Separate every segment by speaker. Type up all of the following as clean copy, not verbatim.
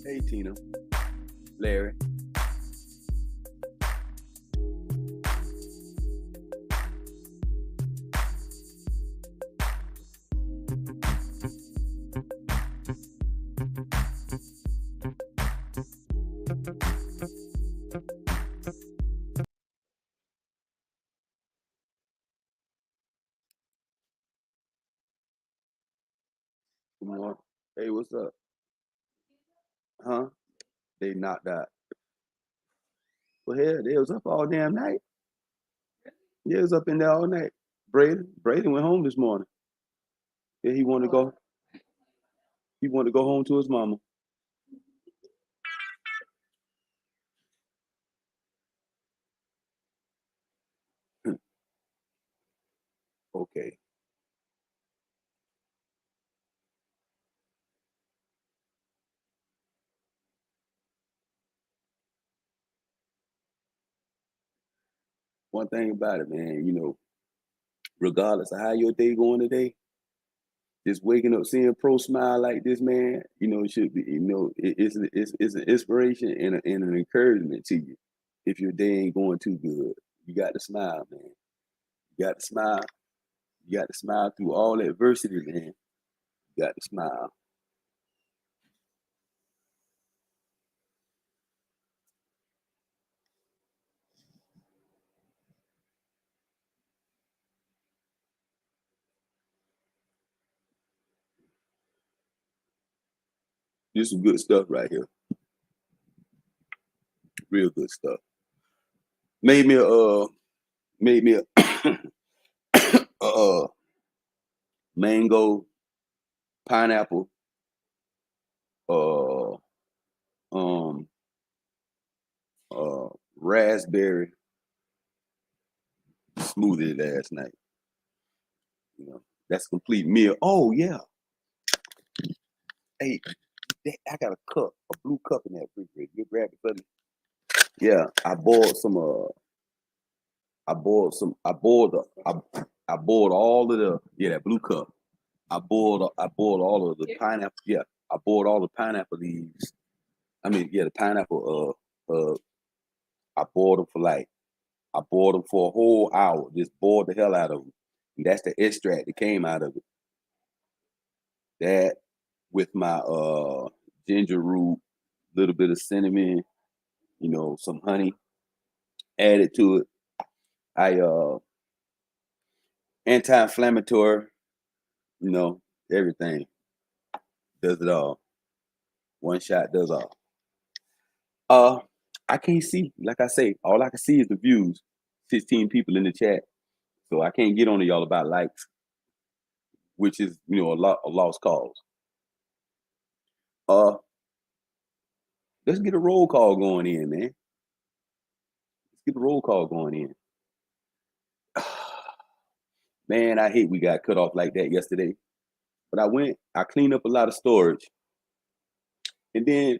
Speaker 1: Hey, Tina, Larry. Good morning. Hey, what's up? Huh? They knocked out. Well, hell, they was up all damn night. They was up in there all night. Braden went home this morning. Yeah, he wanted to go. He wanted to go home to his mama. Okay. One thing about it, man, regardless of how your day going today, just waking up seeing Pro smile like this, man, it should be, it's an inspiration and an encouragement to you. If your day ain't going too good, you got to smile, man. You got to smile. You got to smile through all adversity, man. You got to smile. This is good stuff right here. Real good stuff. Made me a mango, pineapple, uh um raspberry smoothie last night. That's a complete meal. Oh yeah. Hey, I got a cup, a blue cup in that refrigerator. You grab it for me. Yeah, I boiled some. I boiled all of that blue cup. I boiled all of the pineapple. Yeah, I boiled all the pineapple leaves. I mean, yeah, the pineapple. I boiled them for a whole hour. Just boiled the hell out of them. And that's the extract that came out of it. That with my ginger root, little bit of cinnamon, some honey added to it. I anti-inflammatory, everything. Does it all. One shot does all. I can't see, like I say, all I can see is the views. 16 people in the chat. So I can't get on to y'all about likes, which is, a lost cause. Let's get a roll call going in, man. Let's get a roll call going in. Man, I hate we got cut off like that yesterday. But I cleaned up a lot of storage. And then,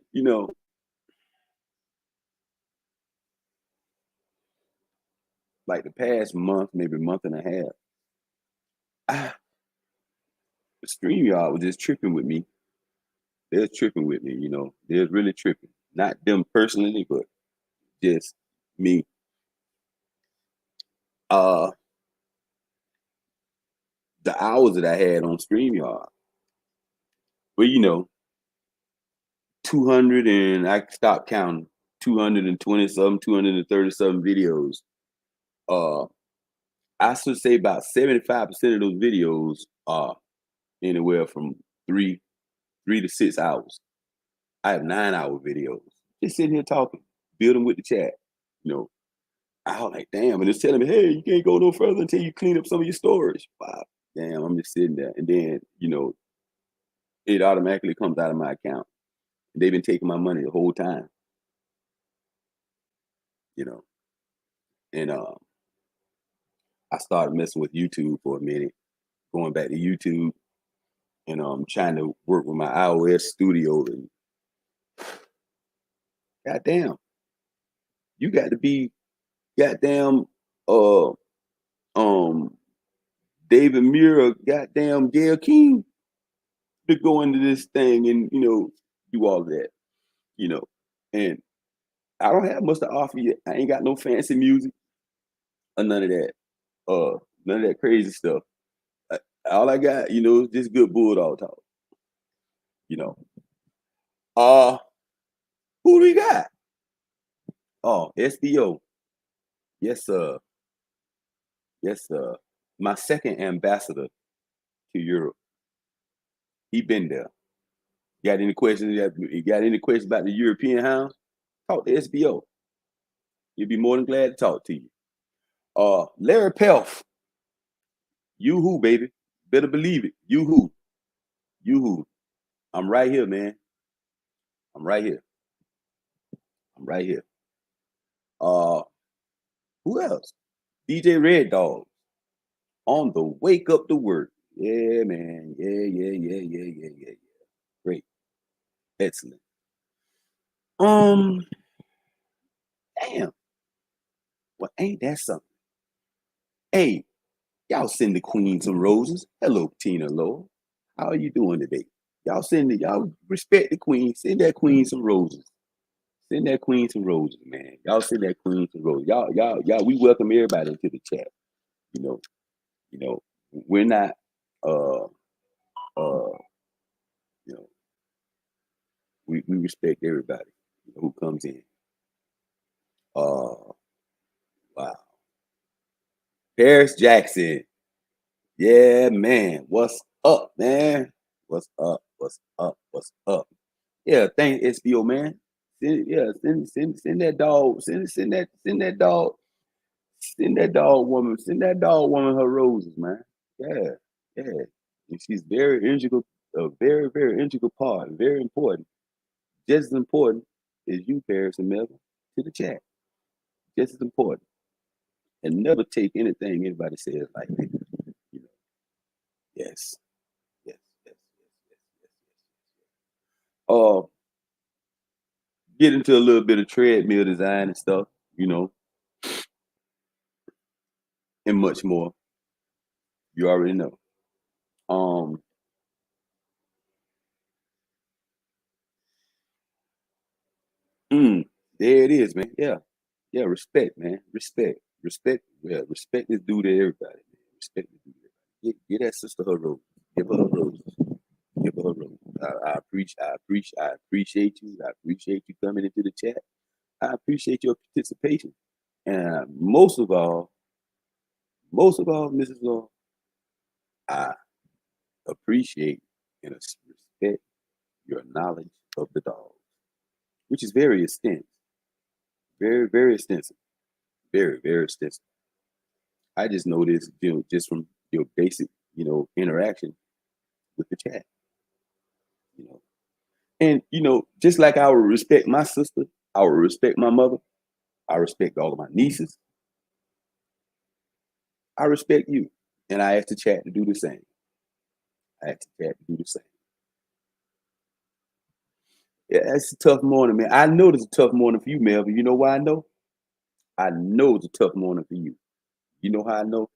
Speaker 1: like the past month, maybe month and a half, the StreamYard was just tripping with me. they're tripping with me, they're really tripping. Not them personally, but just me. Uh, the hours that I had on StreamYard, well, 200 and I stopped counting, 220 something, 230 something videos. Uh, I should say about 75% of those videos are anywhere from three to 6 hours. I have 9-hour videos. Just sitting here talking, building with the chat. You know, I was like, damn, and it's telling me, hey, you can't go no further until you clean up some of your storage. Wow, damn, I'm just sitting there. And then, it automatically comes out of my account. They've been taking my money the whole time, you know. And I started messing with YouTube for a minute, going back to YouTube and trying to work with my iOS studio. And goddamn, you got to be goddamn uh um David Muir, goddamn Gail King to go into this thing and do all of that, you know. And I don't have much to offer you. I ain't got no fancy music or none of that. None of that crazy stuff. I, all I got, is just good bulldog talk. You know. Uh who do we got? Oh, SBO. Yes, sir. Yes, sir. My second ambassador to Europe. He been there. Got any questions? You got any questions about the European house? Talk to SBO. He'll be more than glad to talk to you. Larry Pelf. You who, baby? Better believe it. You who? You who? I'm right here, man. I'm right here. I'm right here. Uh, who else? DJ Red Dog on the wake up to work. Yeah, man. Yeah. Great. Excellent. Um, damn. Well, ain't that something? Hey, y'all send the queen some roses. Hello, Tina Lowell. How are you doing today? Y'all respect the queen. Send that queen some roses. Send that queen some roses, man. Y'all send that queen some roses. Y'all, we welcome everybody into the chat. You know, we're not you know, we respect everybody who comes in. Wow. Paris Jackson. Yeah, man. What's up, man? What's up? What's up? What's up? Yeah, thank SBO, man. Send that dog. Send that dog. Send that dog woman. Send that dog woman her roses, man. Yeah, yeah. And she's very integral, a very, very integral part, very important. Just as important as you, Paris and Melvin, to the chat. Just as important. And never take anything anybody says like that. Yes. Yes. Uh, get into a little bit of treadmill design and stuff, and much more. You already know. Um, there it is, man. Yeah. Yeah, respect, man. Respect. Yeah, respect is due to everybody. Man. Respect is due to everybody. Get that sister her rose. Give her her roses. Give her her roses. I appreciate you. I appreciate you coming into the chat. I appreciate your participation. And most of all, Mrs. Law, I appreciate and respect your knowledge of the dog, which is very extensive. Very, very extensive. Very, very extensive. I just know this, just from your basic, interaction with the chat, you know. And just like I would respect my sister, I would respect my mother. I respect all of my nieces. I respect you, and I ask the chat to do the same. I ask the chat to do the same. Yeah, it's a tough morning, man. I know it's a tough morning for you, Melvin. You know why I know? I know it's a tough morning for you. You know how I know?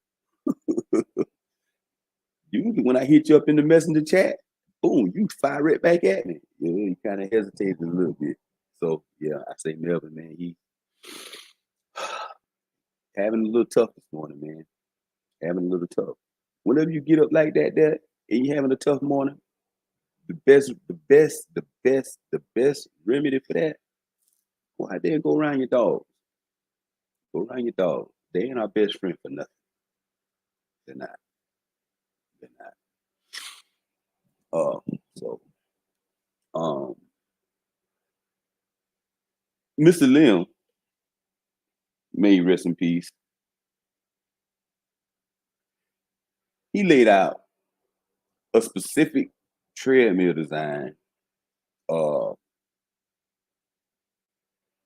Speaker 1: Usually when I hit you up in the messenger chat, boom, you fire it back at me. You know, he kind of hesitated a little bit. So yeah, I say Melvin, man, he having a little tough this morning, man. Having a little tough. Whenever you get up like that, and you having a tough morning, the best remedy for that, go out there and go around your dogs. Go around your dogs. They ain't our best friend for nothing. They're not. They're not. So Mr. Lim, may he rest in peace. He laid out a specific treadmill design,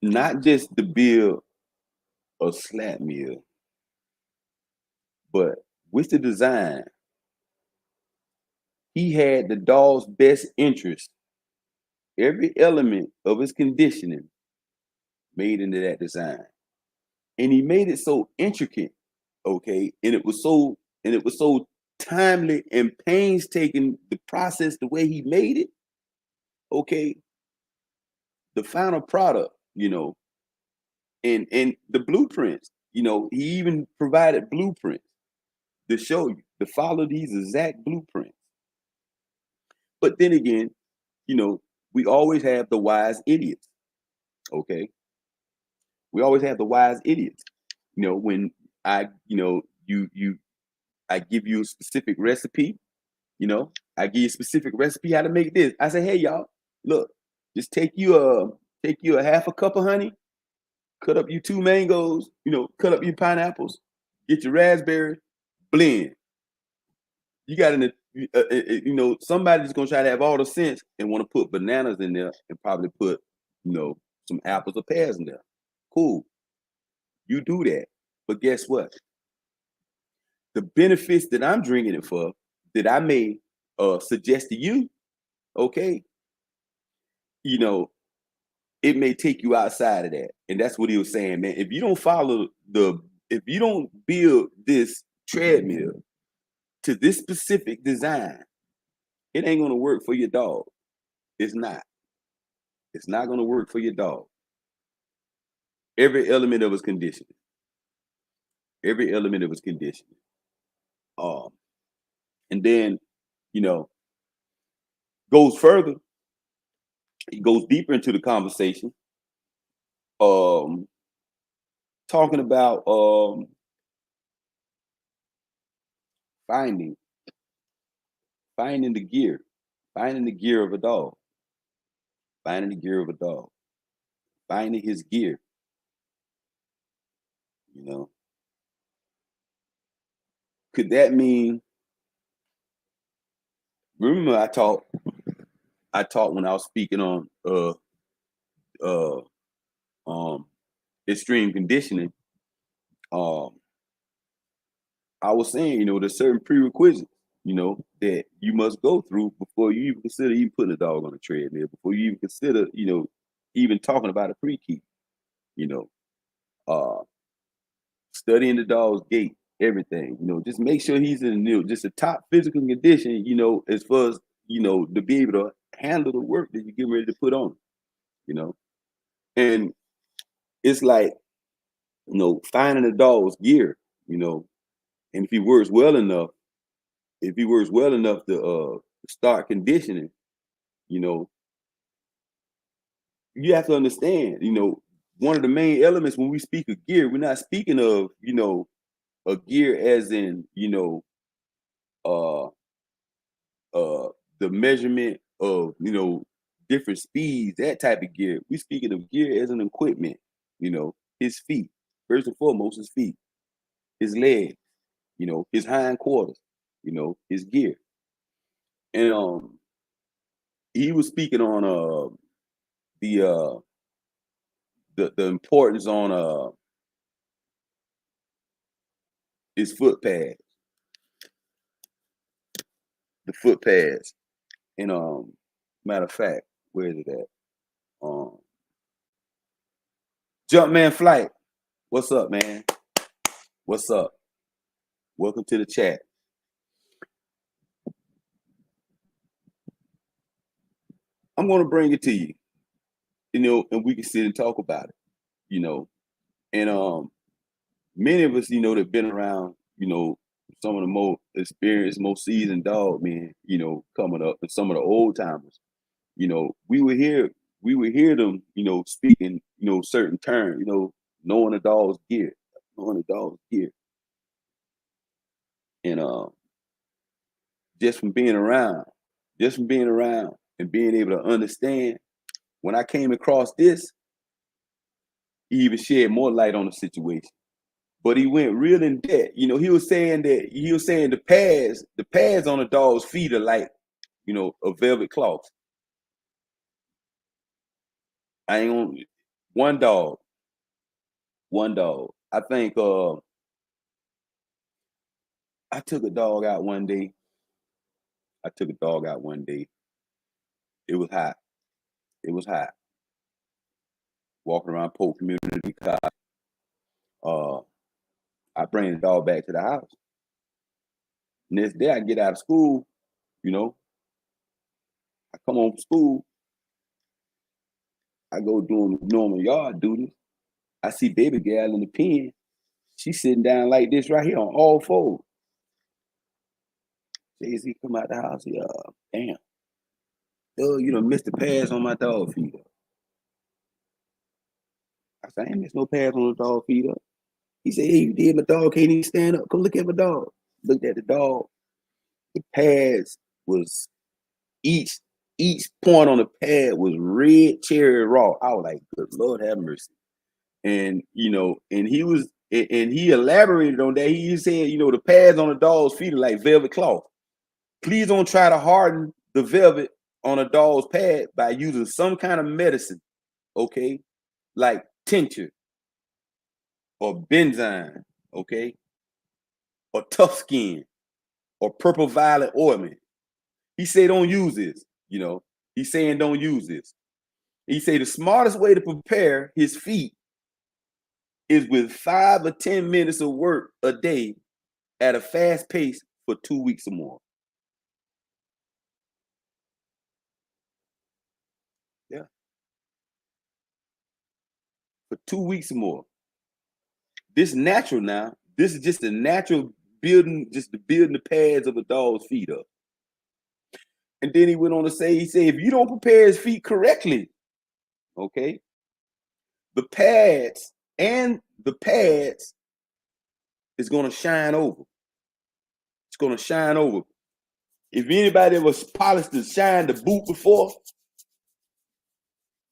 Speaker 1: not just to build a slat mill, but with the design, he had the dog's best interest, every element of his conditioning made into that design. And he made it so intricate, okay, and it was so timely and painstaking, the process, the way he made it, okay, the final product, you know, and the blueprints, you know, he even provided blueprints to show you, to follow these exact blueprints. But then again, you know, we always have the wise idiots, okay? We always have the wise idiots. You know, when I, you know, I give you a specific recipe, you know, I give you a specific recipe how to make this. I say, hey y'all, look, just take you a half a cup of honey, cut up you 2 mangoes, you know, cut up your pineapples, get your raspberry, blend. You got you know, somebody's gonna try to have all the sense and want to put bananas in there and probably put, you know, some apples or pears in there. Cool, you do that. But guess what? The benefits that I'm drinking it for, that I may suggest to you, okay, you know, it may take you outside of that. And that's what he was saying, man. If you don't if you don't build this treadmill to this specific design, it ain't gonna work for your dog. It's not. It's not gonna work for your dog. Every element of his conditioning. Every element of his conditioning. And then, you know, goes further. He goes deeper into the conversation. Talking about finding the gear, finding the gear of a dog, finding the gear of a dog, finding his gear. You know, could that mean? Remember, I taught when I was speaking on extreme conditioning. I was saying, you know, there's certain prerequisites, you know, that you must go through before you even consider even putting a dog on a treadmill, before you even consider, you know, even talking about a pre-keep, you know, studying the dog's gait, everything, you know, just make sure he's in, you know, just a top physical condition, you know, as far as, you know, to be able to handle the work that you're getting ready to put on, you know. And it's like, you know, finding a dog's gear, you know, and if he works well enough, to start conditioning, you know, you have to understand, you know, one of the main elements when we speak of gear, we're not speaking of, you know, a gear as in, you know, uh the measurement of, you know, different speeds, that type of gear. We're speaking of gear as an equipment, you know, his feet, first and foremost, his feet, his legs, you know, his hind quarters, you know, his gear. And he was speaking on the the importance on his foot pads, the foot pads. And matter of fact, where is it at? Jumpman Flight, what's up, man? What's up? Welcome to the chat. I'm going to bring it to you, and we can sit and talk about it, you know. And many of us, that have been around, some of the most experienced, most seasoned dog men, coming up, and some of the old timers, we would hear them, speaking, certain terms, knowing the dog's gear, knowing the dog's gear. And just from being around, and being able to understand, when I came across this, he even shed more light on the situation. But he went real in depth. He was saying the pads on the dog's feet are like, a velvet cloth. I ain't on one dog. I think I took a dog out one day. It was hot. Walking around Polk Community College. I bring the dog back to the house. Next day I get out of school, I come home from school. I go doing normal yard duties. I see baby gal in the pen. She's sitting down like this right here on all fours. Jay-Z come out the house. Yeah, damn. Oh, missed the pads on my dog feeder. I said, I ain't missed no pads on the dog feeder. He said, hey, you did. My dog can't even stand up. Come look at my dog. Looked at the dog. The pads was each point on the pad was red cherry raw. I was like, good Lord have mercy. And and he elaborated on that. He said, the pads on the dog's feet are like velvet cloth. Please don't try to harden the velvet on a dog's pad by using some kind of medicine, okay, like tincture or benzyne, okay, or tough skin or purple violet ointment. He said, don't use this. He's saying don't use this. He said the smartest way to prepare his feet is with 5 or 10 minutes of work a day at a fast pace for 2 weeks or more. Yeah. For 2 weeks or more. This natural now. This is just the natural building, just the building the pads of a dog's feet up. And then he went on to say, he said, if you don't prepare his feet correctly, okay, the pads is going to shine over. It's going to shine over. If anybody ever polished and shined the boot before,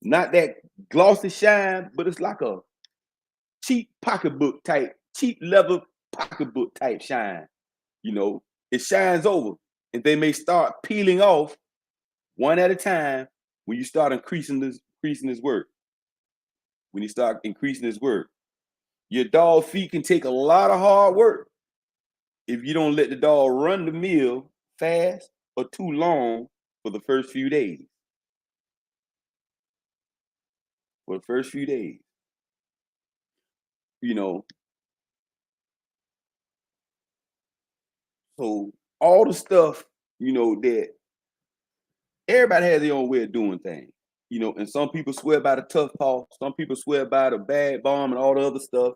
Speaker 1: not that glossy shine, but it's like a cheap pocketbook type, cheap leather pocketbook type shine. It shines over, and they may start peeling off one at a time when you start increasing his work. When you start increasing his work, your dog feet can take a lot of hard work if you don't let the dog run the mill fast or too long for the first few days. So all the stuff, that everybody has their own way of doing things, and some people swear by the tough paw, some people swear by the bad bomb and all the other stuff,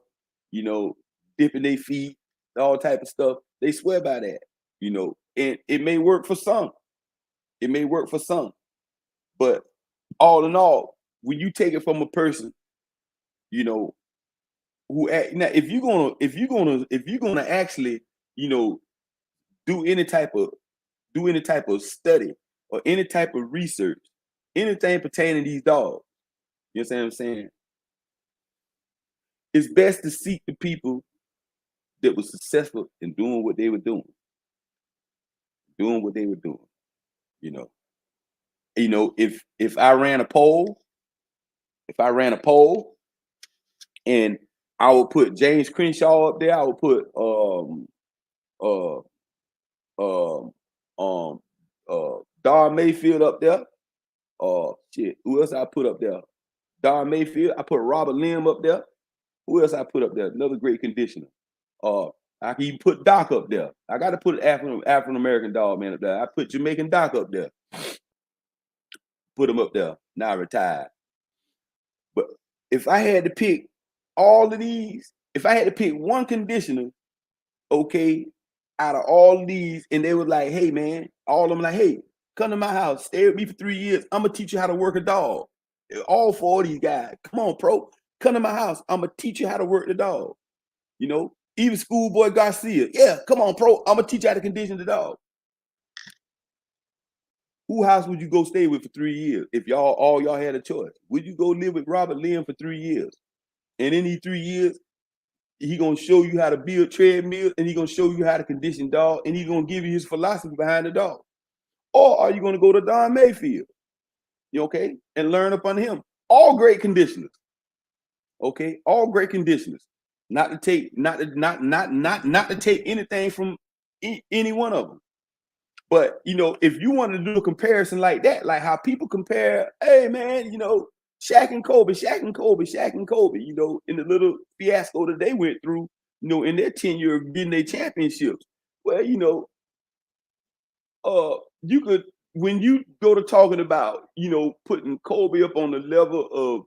Speaker 1: dipping their feet, all type of stuff. They swear by that, and it may work for some. But all in all, when you take it from a person, who now if you're gonna actually, do any type of study or any type of research, anything pertaining to these dogs, you know what I'm saying? It's best to seek the people that were successful in doing what they were doing. You know. If I ran a poll, and I would put James Crenshaw up there, I would put Don Mayfield up there. Who else I put up there? Don Mayfield. I put Robert Lim up there. Who else I put up there? Another great conditioner. I can even put Doc up there. I got to put African American dog man up there. I put Jamaican Doc up there. put him up there, now retired. But if I had to pick all of these, if I had to pick one conditioner, okay, out of all of these, and they were like, hey man, all of them like, hey, come to my house, stay with me for 3 years. I'm gonna teach you how to work a dog. All four of these guys, come on, pro, come to my house. I'm gonna teach you how to work the dog. You know, even Schoolboy Garcia, yeah, come on, pro, I'm gonna teach you how to condition the dog. Who house would you go stay with for 3 years if all y'all had a choice? Would you go live with Robert Lynn for 3 years? And in these 3 years, he gonna show you how to build treadmills, and he gonna show you how to condition dog, and he gonna give you his philosophy behind the dog. Or are you gonna go to Don Mayfield, okay, and learn upon him? All great conditioners, okay, all great conditioners. Not to take anything from any one of them. But you know, if you want to do a comparison like that, like how people compare, hey man, you know, Shaq and Kobe, you know, in the little fiasco that they went through, you know, in their tenure of getting their championships. Well, you know, you could, when you go to talking about, you know, putting Kobe up on the level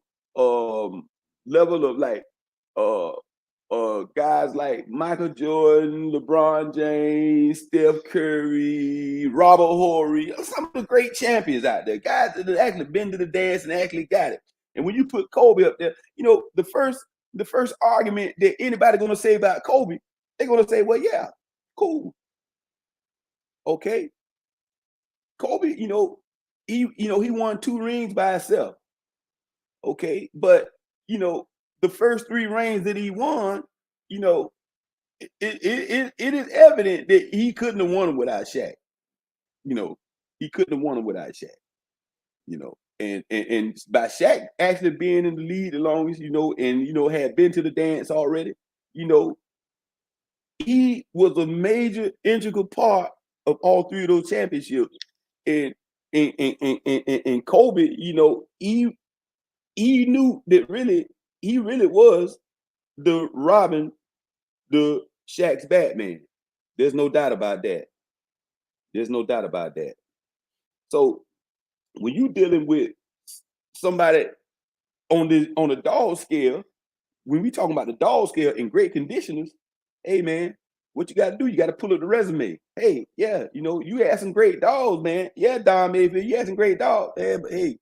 Speaker 1: of like uh guys like Michael Jordan, LeBron James, Steph Curry, Robert Horry, some of the great champions out there, guys that have actually been to the dance and actually got it. And when you put Kobe up there, you know, the first argument that anybody gonna say about Kobe, they're gonna say, well, yeah, cool. Okay. Kobe, he won 2 rings by himself. Okay. But you know, the first 3 rings that he won, you know, it is evident that he couldn't have won them without Shaq. You know, he couldn't have won them without Shaq. You know, and by Shaq actually being in the lead the longest, you know, and you know had been to the dance already, you know, he was a major integral part of all 3 of those championships. And and Kobe, you know, he knew that he really was the Robin, the Shaq's Batman. There's no doubt about that. There's no doubt about that. So when you dealing with somebody on the dog scale, when we talking about the dog scale in great conditioners, hey man, what you got to do? You got to pull up the resume. Hey, yeah, you know, you had some great dogs, man. Yeah, Don Mayfield, you had some great dogs. Yeah, but hey,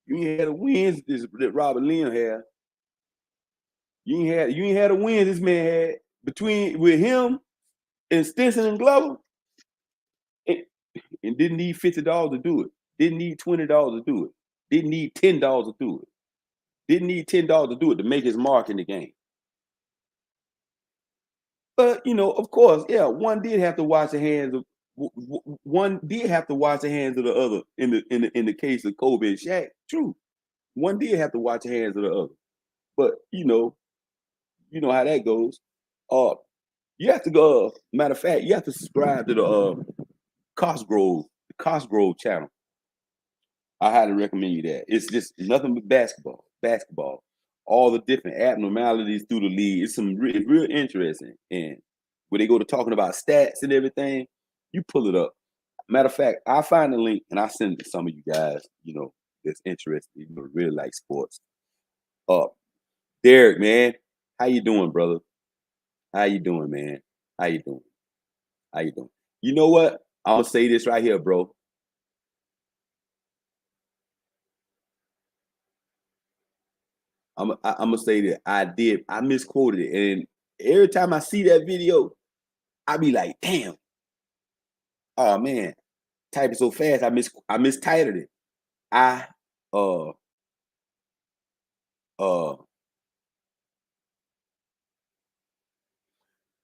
Speaker 1: you ain't had the wins that Robert Lynn had. You ain't had the wins this man had between with him and Stinson and Glover, and, and didn't need $50 to do it. Didn't need $20 to do it. Didn't need $10 to do it. Didn't need $10 to do it to make his mark in the game. But you know, of course, yeah, one did have to wash the hands of one did have to wash the hands of the other in the case of Kobe and Shaq. True, one did have to wash the hands of the other. But you know how that goes. You have to go. Matter of fact, you have to subscribe to the Cosgrove channel. I highly recommend you that. It's just nothing but basketball. All the different abnormalities through the league. It's some real interesting. And when they go to talking about stats and everything, you pull it up. Matter of fact, I'll find the link and I'll send it to some of you guys, you know, that's interested, you know, really like sports. Derek, man, how you doing, brother? How you doing, man? How you doing? How you doing? You know what? I'm gonna say this right here, bro. I'm gonna say that I misquoted it, and every time I see that video, I be like, damn, oh man, typing so fast, I mistitled it. I uh uh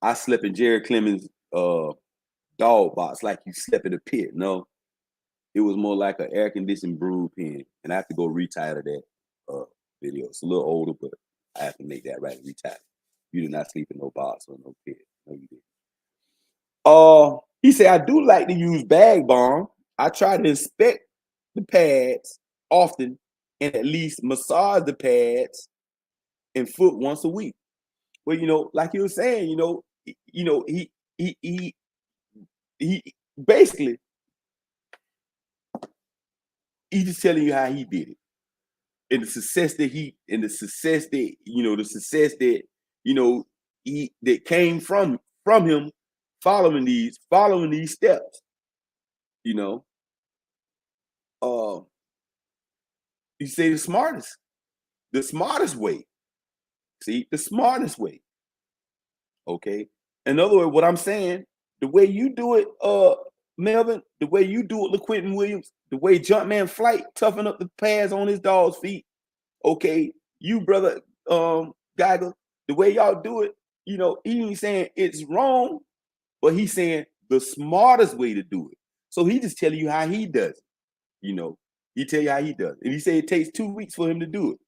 Speaker 1: I slept in Jerry Clemens' dog box like you slept in a pit. No, it was more like an air conditioned brood pen, and I have to go retitle that video. It's a little older, but I have to make that right retitle. You did not sleep in no box or no pit. No, you didn't. He said, I do like to use bag balm. I try to inspect the pads often and at least massage the pads and foot once a week. Well, you know, like you were saying, he basically He's just telling you how he did it. And the success that he that came from him following these steps, you know. Uh you say the smartest way. See, the smartest way. Okay. In other words, what I'm saying, the way you do it, Melvin, the way you do it, LaQuentin Williams, the way Jumpman Flight toughen up the pads on his dog's feet. Okay, you brother, Geiger, the way y'all do it, he ain't saying it's wrong, but he's saying the smartest way to do it. So he just telling you how he does it. He tell you how he does it. And he said it takes 2 weeks for him to do it.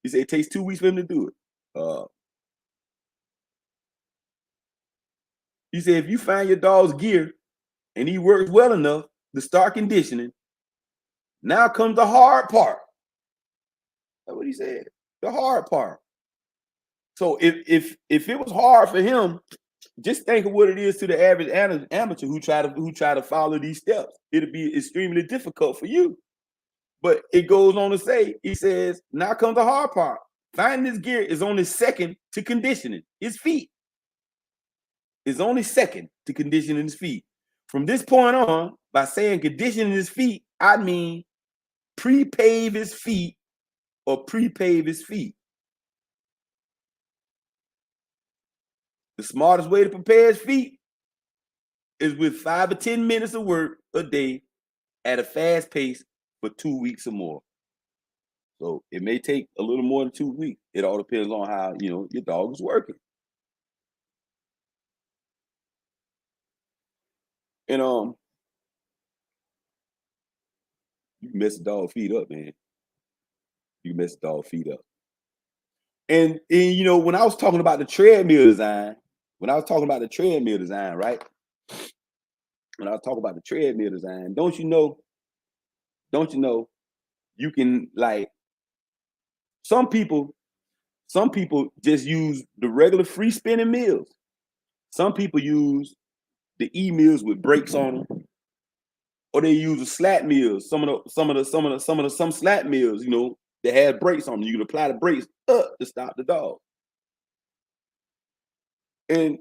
Speaker 1: He said it takes 2 weeks for him to do it. He said if you find your dog's gear and he works well enough to start conditioning, now comes the hard part. That's what he said. The hard part. So if it was hard for him, just think of what it is to the average amateur who try to follow these steps. It'll be extremely difficult for you. But it goes on to say, he says, now comes the hard part. Finding this gear is only second to conditioning his feet. It's only second to conditioning his feet. From this point on, by saying conditioning his feet, I mean pre-pave his feet or pre-pave his feet. The smartest way to prepare his feet is with 5 or 10 minutes of work a day at a fast pace for 2 weeks or more. So it may take a little more than 2 weeks. It all depends on how, your dog is working. And you can mess the dog feet up, man. You can mess the dog feet up. And when I was talking about the treadmill design, right? When I was talking about the treadmill design, don't you know, you can, like, some people just use the regular free spinning mills. Some people use the e-mills with brakes on them, or they use the slat mills. Some slat mills, that have brakes on them. You can apply the brakes up to stop the dog. And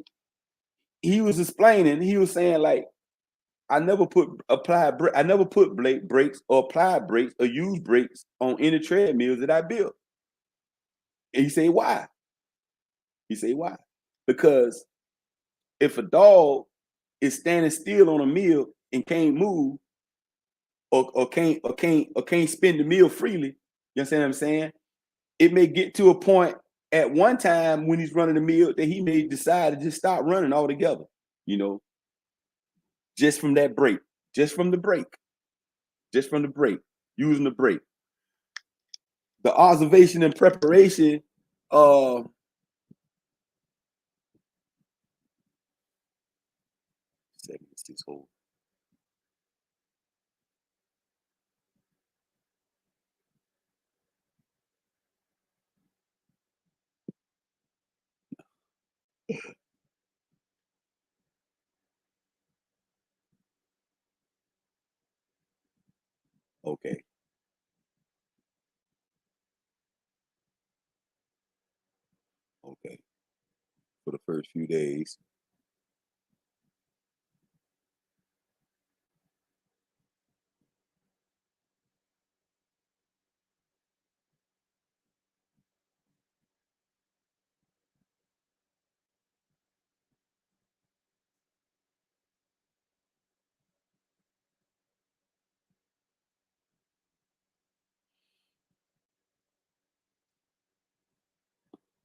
Speaker 1: he was explaining, he was saying, like, I never put brakes or applied brakes or used brakes on any treadmills that I built. And he said, why? Because if a is standing still on a meal and can't move or can't spin the meal freely, you understand what I'm saying? It may get to a point at one time when he's running the meal that he may decide to just stop running altogether, just from that break, using the brake. The observation and preparation, okay. Okay. For the first few days.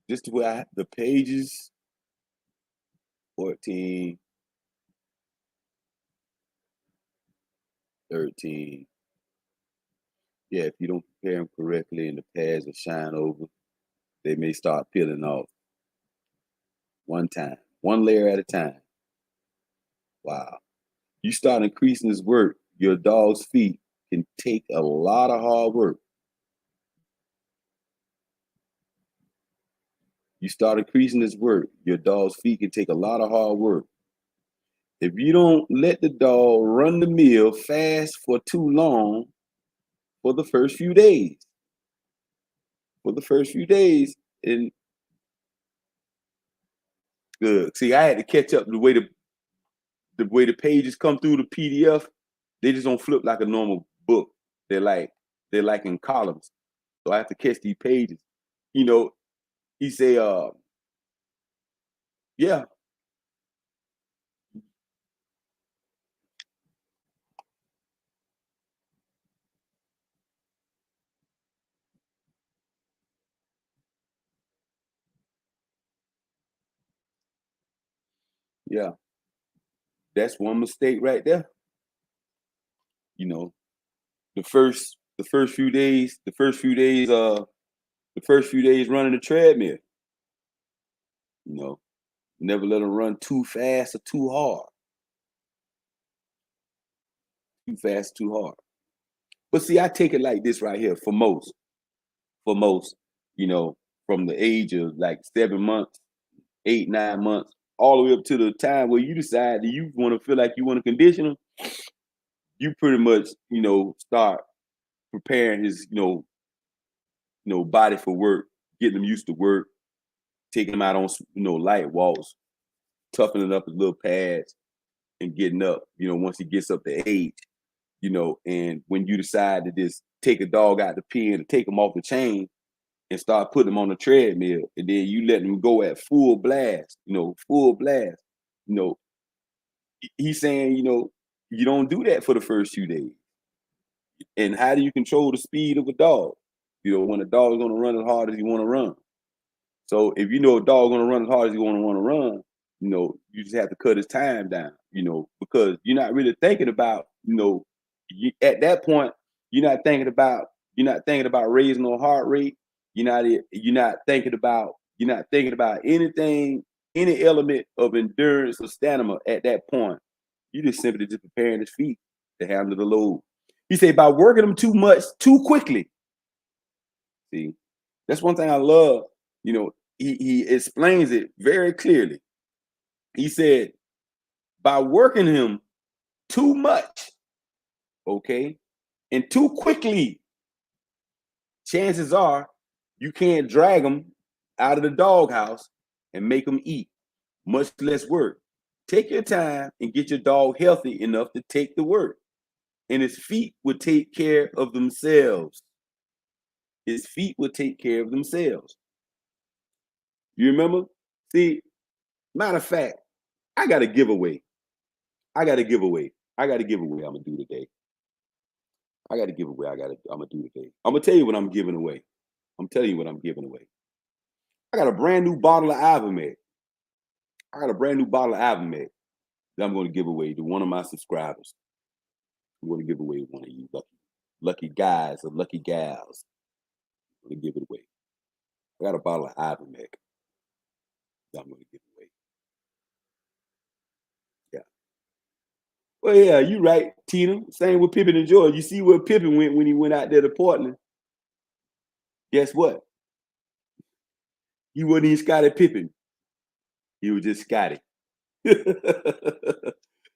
Speaker 1: Just where the pages 14, 13. Yeah, if you don't prepare them correctly and the pads will shine over, they may start peeling off one layer at a time. Wow. You start increasing this work, your dog's feet can take a lot of hard work. You start increasing this work, your dog's feet can take a lot of hard work. If you don't let the dog run the mill fast for too long, for the first few days. For the first few days, and good. See, I had to catch up the way the pages come through the PDF. They just don't flip like a normal book. They're like in columns. So I have to catch these pages. You know, he say, yeah, yeah, that's one mistake right there. You know, the first few days running the treadmill. You know, never let them run too fast or too hard. Too fast, too hard. But see, I take it like this right here for most, you know, from the age of like 7 months, 8, 9 months, all the way up to the time where you decide that you want to feel like you want to condition them, you pretty much, start preparing his, body for work, getting him used to work, taking him out on, light walks, toughening up his little pads and getting up, once he gets up to age, and when you decide to just take a dog out the pen and take him off the chain and start putting him on the treadmill, and then you let him go at full blast, full blast, you know, he's saying, you don't do that for the first few days. And how do you control the speed of a dog? When a dog is going to run as hard as he want to run. So if you know a dog going to run as hard as he want to run, you just have to cut his time down, because you're not really thinking about, at that point, you're not thinking about raising no heart rate. You're not thinking about anything, any element of endurance or stamina at that point. You just simply just preparing his feet to handle the load. He said by working them too much too quickly. See, that's one thing I love. He explains it very clearly. He said by working him too much, okay, and too quickly, chances are you can't drag them out of the doghouse and make them eat, much less work. Take your time and get your dog healthy enough to take the work, and his feet will take care of themselves. His feet will take care of themselves. You remember? See, matter of fact, I got a giveaway. I got a giveaway. I got a giveaway I'm gonna do today. I got a giveaway. I'm gonna do today. I'm gonna tell you what I'm giving away. I'm telling you what I'm giving away. I got a brand new bottle of Ivermectin. I got a brand new bottle of Ivermectin that I'm going to give away to one of my subscribers. I'm going to give away to one of you lucky guys or lucky gals. I'm going to give it away. I got a bottle of Ivermectin that I'm going to give away. Yeah. Well, yeah, you right, Tina. Same with Pippen and George. You see where Pippen went when he went out there to Portland. Guess what? He wasn't even Scottie Pippen. He was just Scotty.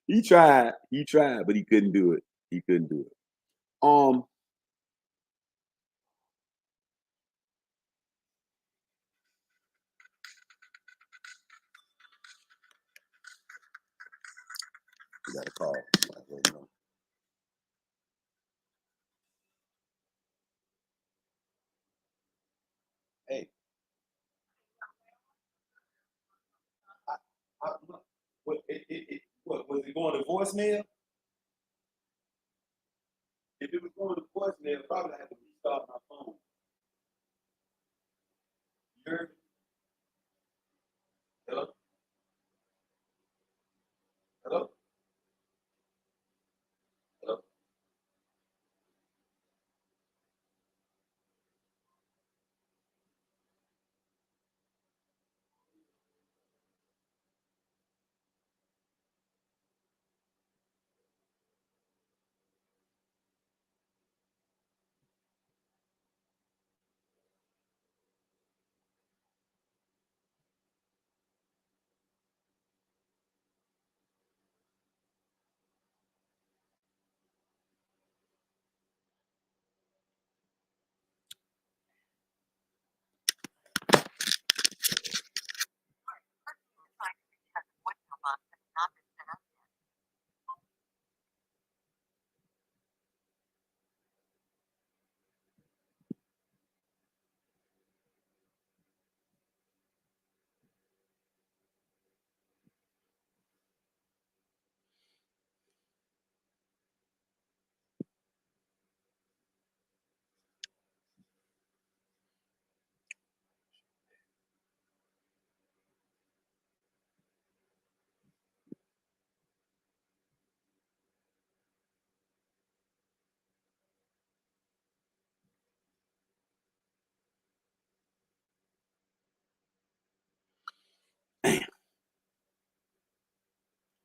Speaker 1: He tried, but he couldn't do it. He couldn't do it. Um, you got a call. Hey, I, what was it going to voicemail? If it was going to voicemail, probably have to restart my phone. You heard me? Hello? Hello? Hello?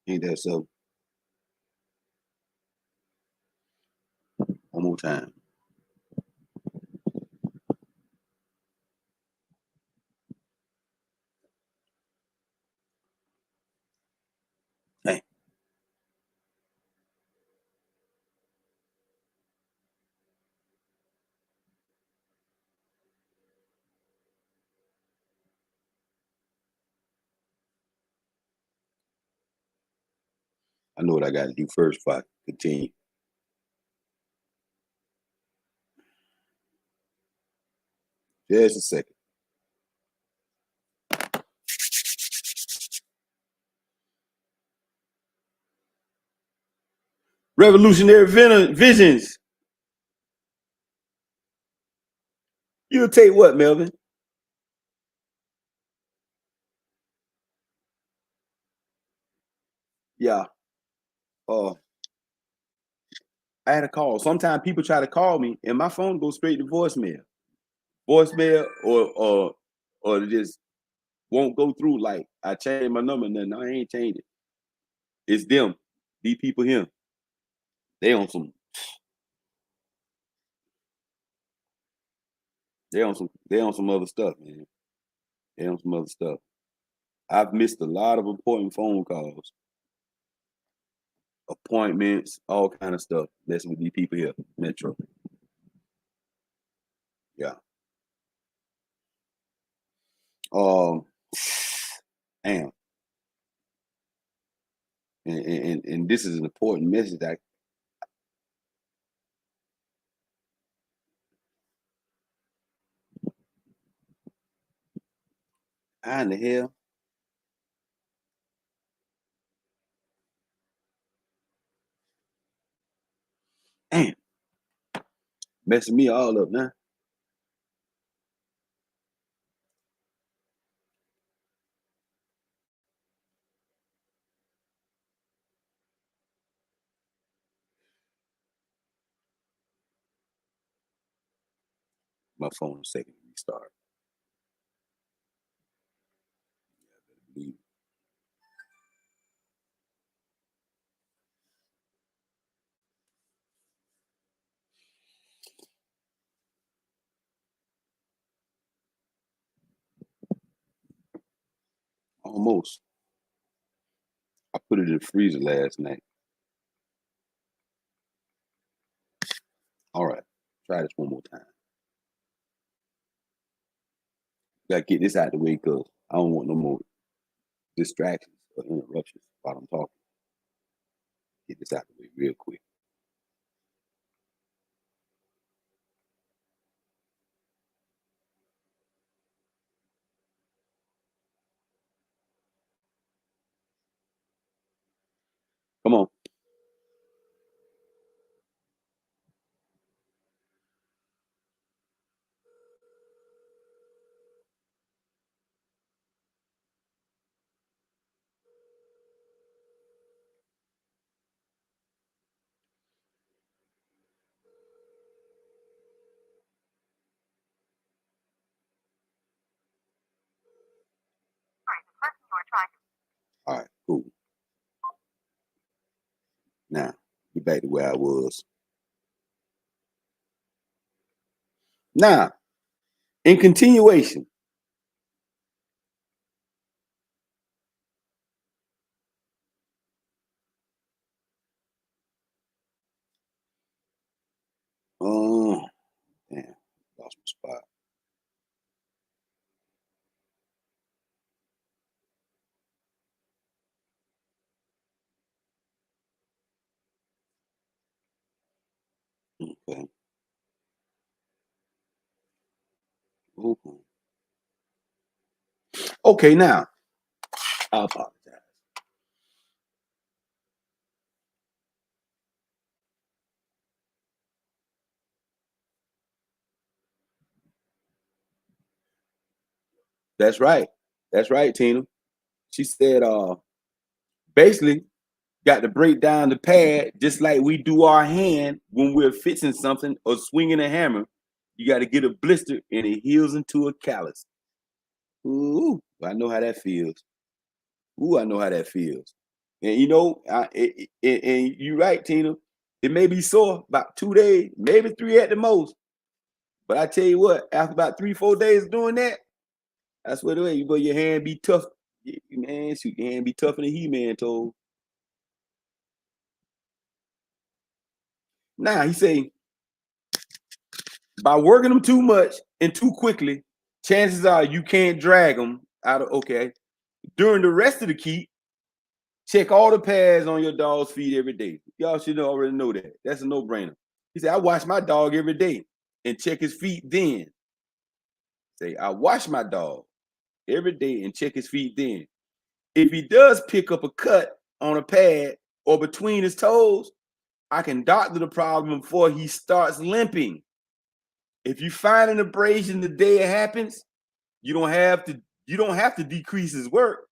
Speaker 1: Ain't that so? One more time. Hey, I know what I got to do first before I continue. Just a second. Revolutionary visions. You'll take what, Melvin? Yeah. Uh, I had a call. Sometimes people try to call me, and my phone goes straight to voicemail, or it just won't go through. Like I changed my number, and then I ain't changed it. It's them. These people here. They on some. They on some. They on some other stuff, man. They on some other stuff. I've missed a lot of important phone calls, appointments, all kind of stuff. Messing with these people here, Metro. Yeah. Um. Damn. And this is an important message. How in the hell? Damn. Messing me all up now. My phone is taking a restart. Almost. I put it in the freezer last night. All right. Try this one more time. Gotta get this out of the way because I don't want no more distractions or interruptions while I'm talking. Get this out of the way real quick. Come on. All right, cool. Now, get back to where I was. Now, in continuation, oh, damn, lost my spot. Okay. Okay. Okay, now, I apologize. That's right. That's right, Tina. She said, basically, got to break down the pad just like we do our hand when we're fixing something or swinging a hammer. You got to get a blister and it heals into a callus. Ooh, I know how that feels. Ooh, I know how that feels. And you know, and you're right, Tina. It may be sore about 2 days, maybe 3 at the most. But I tell you what, after about 3, 4 days of doing that, that's what it is. You go, your hand be tough. Man, shoot, your hand be tougher than He-Man told. Now he say, by working them too much and too quickly, chances are you can't drag them out of okay. During the rest of the keep, check all the pads on your dog's feet every day. Y'all should already know that. That's a no-brainer. He said, I wash my dog every day and check his feet then. Say, I wash my dog every day and check his feet then. If he does pick up a cut on a pad or between his toes, I can doctor the problem before he starts limping. If you find an abrasion the day it happens, you don't have to decrease his work.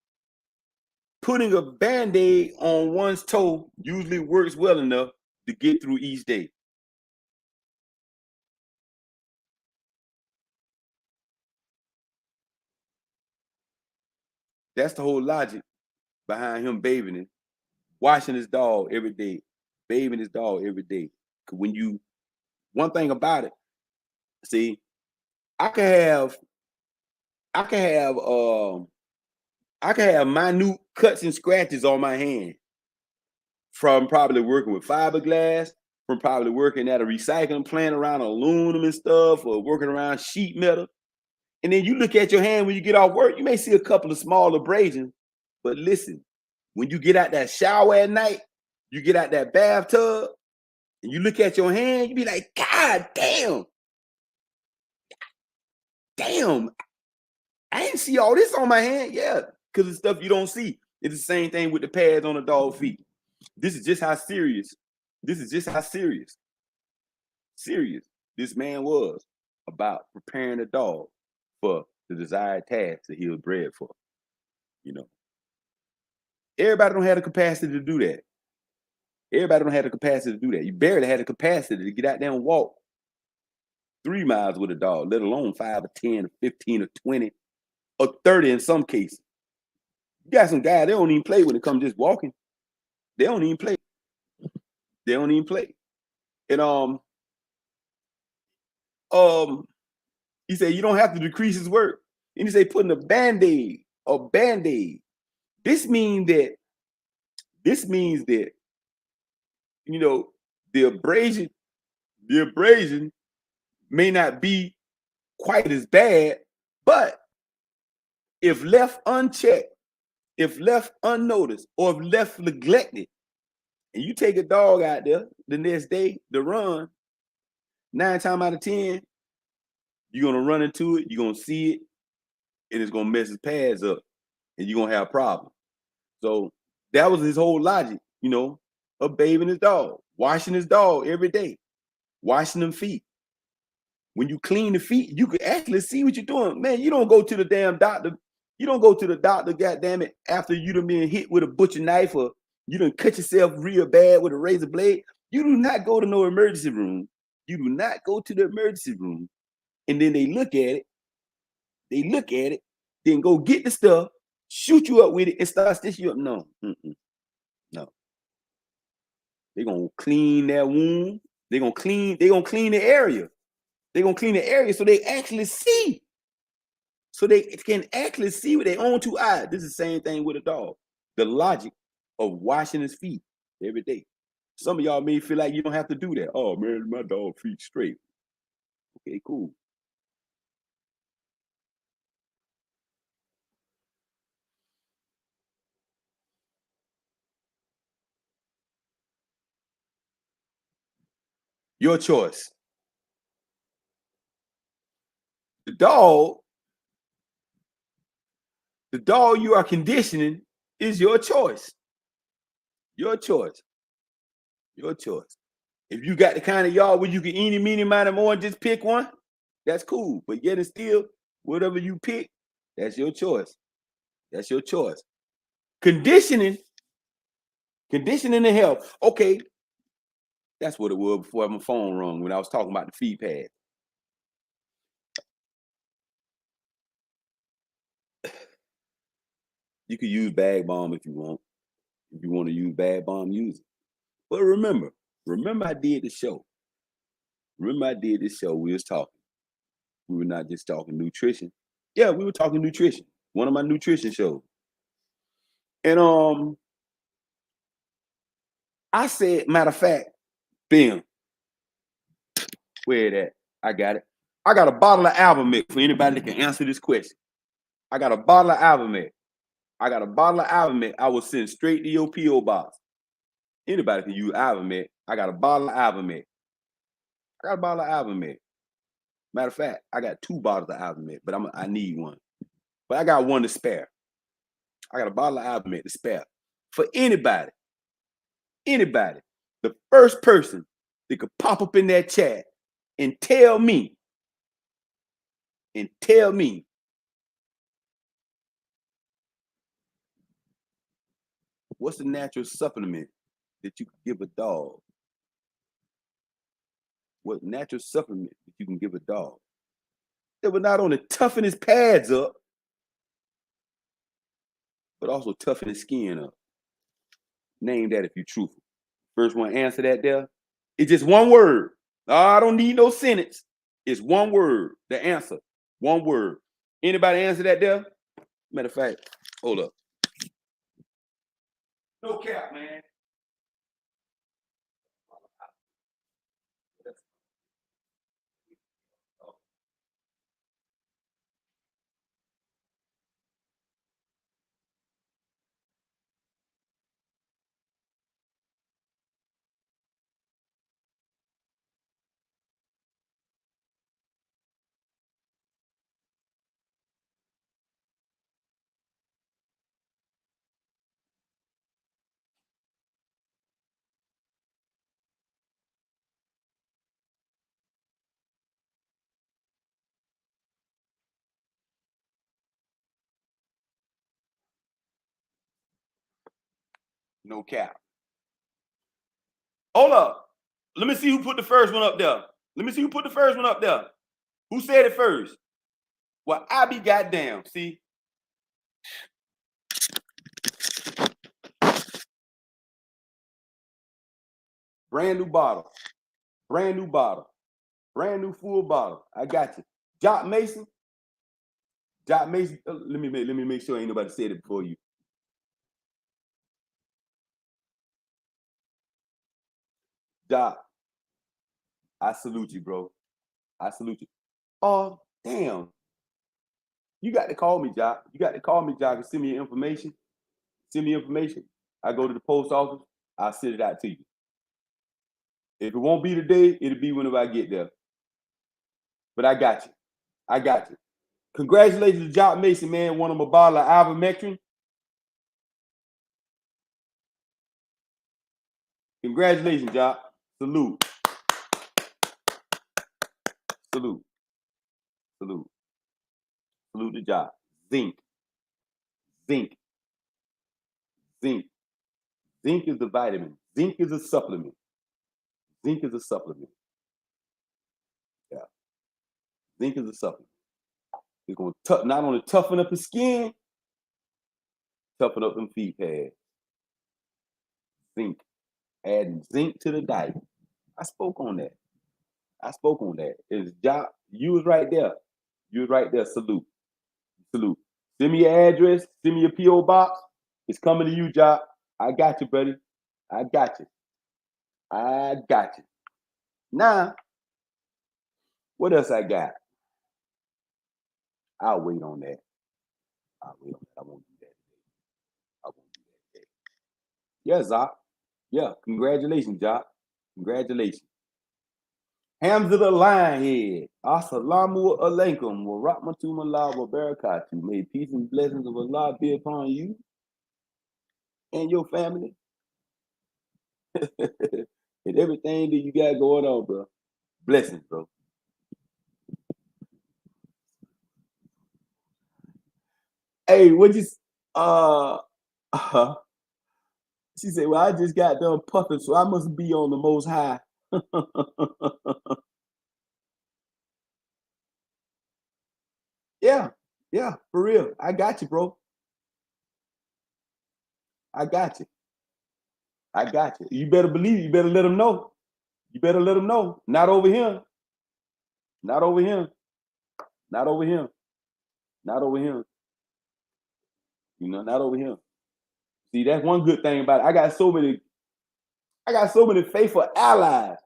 Speaker 1: Putting a Band-Aid on one's toe usually works well enough to get through each day. That's the whole logic behind him bathing it, washing his dog every day, bathing his dog every day. Cause one thing about it, see, I can have, I can have, I can have minute cuts and scratches on my hand from probably working with fiberglass, from probably working at a recycling plant around aluminum and stuff, or working around sheet metal. And then you look at your hand when you get off work, you may see a couple of small abrasions. But listen, when you get out that shower at night, you get out that bathtub, and you look at your hand, you be like, God damn, damn, I didn't see all this on my hand. Yeah, because it's stuff you don't see. It's the same thing with the pads on the dog feet. This is just how serious. This is just how serious this man was about preparing a dog for the desired task that he was bred for. You know, everybody don't have the capacity to do that. Everybody don't have the capacity to do that. You barely had the capacity to get out there and walk 3 miles with a dog, let alone 5 or 10 or 15 or 20 or 30 in some cases. You got some guys, they don't even play when it comes just walking. They don't even play. They don't even play. And he said you don't have to decrease his work. And he said putting a band-aid or band-aid. This means that you know the abrasion may not be quite as bad, but if left unchecked, if left unnoticed, or if left neglected, and you take a dog out there the next day to run, 9 times out of 10, you're gonna run into it, you're gonna see it, and it's gonna mess his pads up, and you're gonna have problems. So that was his whole logic, of bathing his dog, washing his dog every day, washing them feet. When you clean the feet, you can actually see what you're doing. Man, you don't go to the damn doctor. You don't go to the doctor, goddamn it, after you done been hit with a butcher knife or you done cut yourself real bad with a razor blade. You do not go to no emergency room. You do not go to the emergency room. And then they look at it, then go get the stuff, shoot you up with it, and start stitching you up. No, no. They're gonna clean that wound. They're gonna clean the area. They're gonna clean the area so they actually see. So they can actually see with their own 2 eyes. This is the same thing with a dog. The logic of washing his feet every day. Some of y'all may feel like you don't have to do that. Oh man, my dog feet straight. Okay, cool. Your choice. The dog, the dog you are conditioning is your choice. Your choice. Your choice. If you got the kind of yard where you can eeny, meeny, miny, more and just pick one, that's cool. But yet and still, whatever you pick, that's your choice. That's your choice. Conditioning and health. Okay, that's what it was before my phone rung when I was talking about the feed pad. You could use bag balm if you want. If you want to use bad bomb, use it. But remember I did the show. Remember I did this show. We was talking. We were not just talking nutrition. Yeah, we were talking nutrition. One of my nutrition shows. And I said, matter of fact, bam. Where that? I got it. I got a bottle of Albumet for anybody that can answer this question. I got a bottle of Albumet. I will send straight to your P.O. box. Anybody can use Albumet. I got a bottle of Albumet. Matter of fact, I got 2 bottles of Albumet, but I need one. But I got one to spare. I got a bottle of Albumet to spare. For anybody, the first person that could pop up in that chat and tell me what's the natural supplement that you can give a dog? What natural supplement that you can give a dog that would not only toughen his pads up, but also toughen his skin up? Name that if you're truthful. First one answer that there. It's just one word. I don't need no sentence. It's one word. The answer. One word. Anybody answer that there? Matter of fact, hold up. No cap, man. No cap. Hold up. Let me see who put the first one up there. Who said it first? Well, I be goddamn. See? Brand new bottle. Brand new full bottle. I got you. Jock Mason. Let me make sure ain't nobody said it before you. Jock, I salute you, bro. I salute you. Oh, damn. You got to call me, Jock. And send me your information. I go to the post office. I'll send it out to you. If it won't be today, it'll be whenever I get there. But I got you. Congratulations to Jock Mason, man. Won him a bottle of ivermectin. Congratulations, Jock. Salute to Jock. Zinc is a vitamin. Zinc is a supplement. Yeah. Zinc is a supplement. It's going to not only toughen up the skin, toughen up them feet pads. Zinc. Adding zinc to the diet. I spoke on that. It's Jock. You was right there. Salute. Send me your address. Send me your P.O. box. It's coming to you, Jock. I got you, buddy. I got you. Now, what else I got? I'll wait on that. I won't do that today. Yeah, Zoc. Yeah, congratulations, Jock. Congratulations. Hamza the Lionhead. Assalamu alaikum wa rahmatullahi wa barakatuh. May peace and blessings of Allah be upon you and your family. And everything that you got going on, bro. Blessings, bro. Hey, what you she said, well, I just got done puffing, so I must be on the most high. Yeah, for real. I got you, bro. I got you. I got you. You better believe it. You better let them know. You better let them know. Not over here. Not over here. Not over here. Not over here. You know, not over here. See, that's one good thing about it. I got so many faithful allies.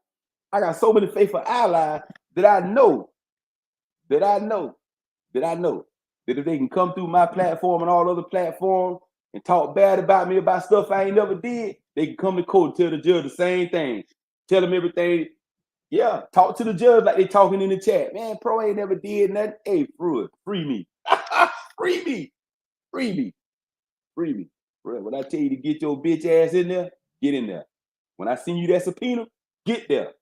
Speaker 1: I got so many faithful allies that I know that if they can come through my platform and all other platforms and talk bad about me about stuff I ain't never did, they can come to court and tell the judge the same thing. Tell them everything. Yeah, talk to the judge like they talking in the chat. Man, Pro ain't never did nothing. Hey, free me. Free me. Free me. Free me. Bro, when I tell you to get your bitch ass in there, get in there. When I send you that subpoena, get there.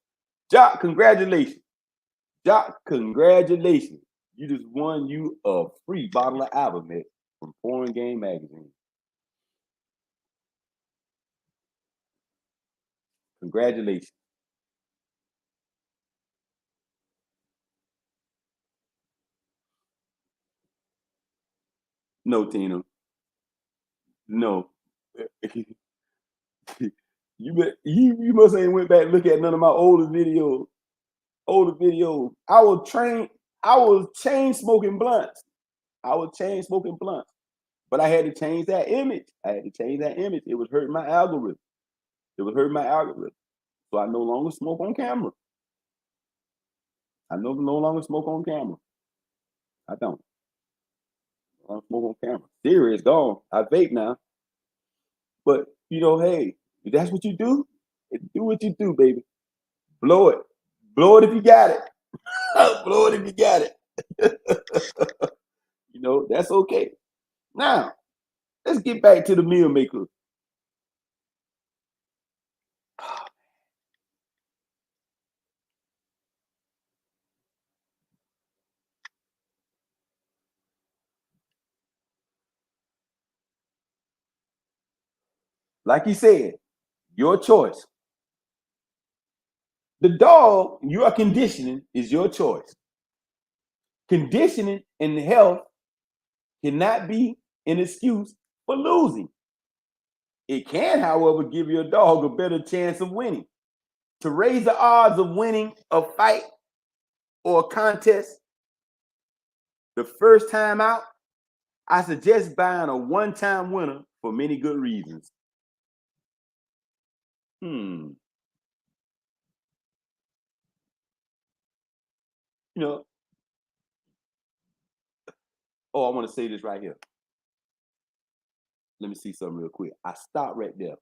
Speaker 1: Jock, congratulations. Jock, congratulations. You just won you a free bottle of Albumet from Foreign Game Magazine. Congratulations. No, Tina. No. you must ain't went back and look at none of my older videos. I was chain smoking blunts. But I had to change that image. It was hurting my algorithm. So I no longer smoke on camera. I no longer smoke on camera. I don't. I don't smoke on camera. Theory is gone. I vape now. But, you know, hey, if that's what you do, do what you do, baby. Blow it. Blow it if you got it. Blow it if you got it. You know, that's okay. Now, let's get back to the meal maker. Like you said, your choice. The dog you are conditioning is your choice. Conditioning and health cannot be an excuse for losing. It can, however, give your dog a better chance of winning. To raise the odds of winning a fight or a contest the first time out, I suggest buying a one-time winner for many good reasons. You know, I want to say this right here. Let me see something real quick. I stopped right there.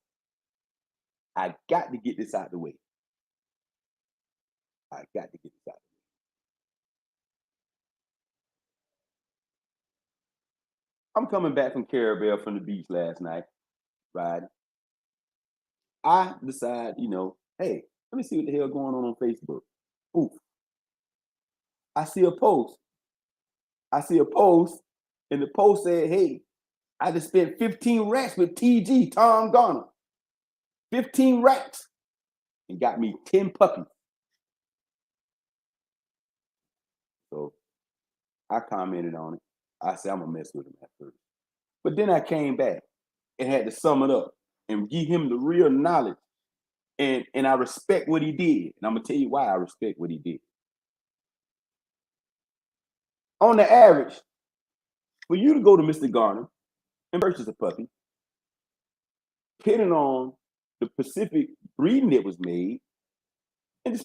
Speaker 1: I got to get this out the way. I'm coming back from Carabel from the beach last night, riding. I decide, hey, let me see what the hell going on Facebook. Oof. I see a post, and the post said, hey, I just spent 15 racks with TG, Tom Garner. 15 racks, and got me 10 puppies. So I commented on it. I said, I'm going to mess with him at first. But then I came back and had to sum it up and give him the real knowledge. And I respect what he did. And I'm going to tell you why I respect what he did. On the average, for you to go to Mr. Garner and purchase a puppy, depending on the specific breeding that was made, and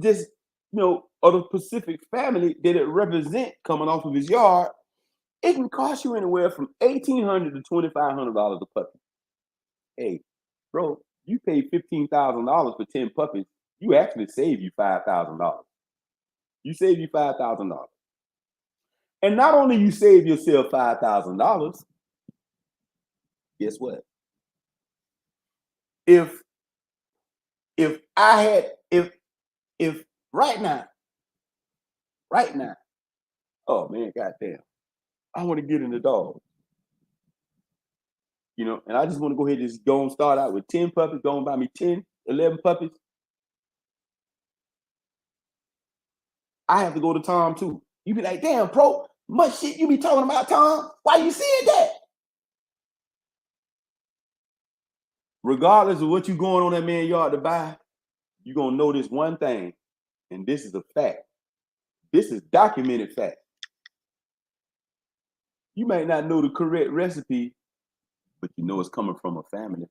Speaker 1: just of the specific family that it represent coming off of his yard, it can cost you anywhere from $1,800 to $2,500 a puppy. Hey, bro, you pay $15,000 for 10 puppies. You actually save you $5,000. You save you $5,000. And not only you save yourself $5,000, guess what? If right now, oh man, goddamn, I want to get in the dog. And I just want to go ahead and just go and start out with 10 puppies, go and buy me 10, 11 puppies. I have to go to Tom too. You be like, damn, bro, much shit you be talking about, Tom. Why you saying that? regardless of what you going on that man's yard to buy, you're going to notice one thing, and this is a fact. This is documented fact. You might not know the correct recipe, but you know it's coming from a family.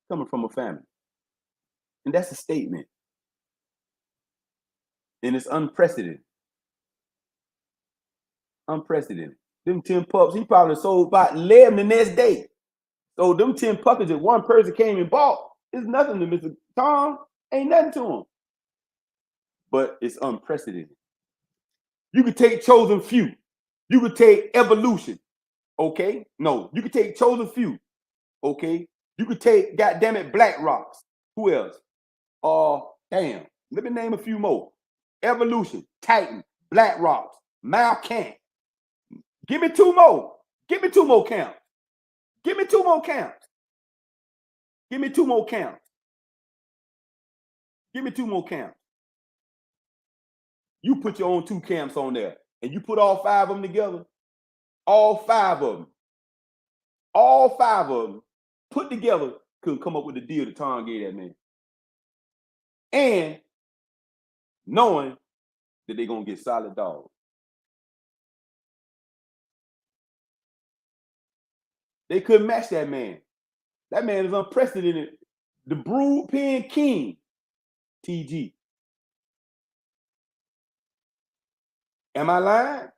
Speaker 1: Coming from a family. And that's a statement. And it's unprecedented. Unprecedented. Them 10 pups, he probably sold about 11 the next day. So them 10 puppies that one person came and bought, it's nothing to Mr. Tom. Ain't nothing to him. But it's unprecedented. You could take chosen few. You could take evolution. Okay? No, you could take chosen few. Okay? You could take, goddamn it, Black Rocks. Who else? Damn. Let me name a few more. Evolution, Titan, Black Rocks, Malcant. Give me two more. Give me two more counts. Give me two more counts. Give me two more counts. Give me two more counts. You put your own 2 camps on there, and you put all 5 of them together. All 5 of them put together couldn't come up with the deal that Tom gave that man. And knowing that they're going to get solid dogs. They couldn't match that man. That man is unprecedented. The Brood Pen King, TG. Am I lying?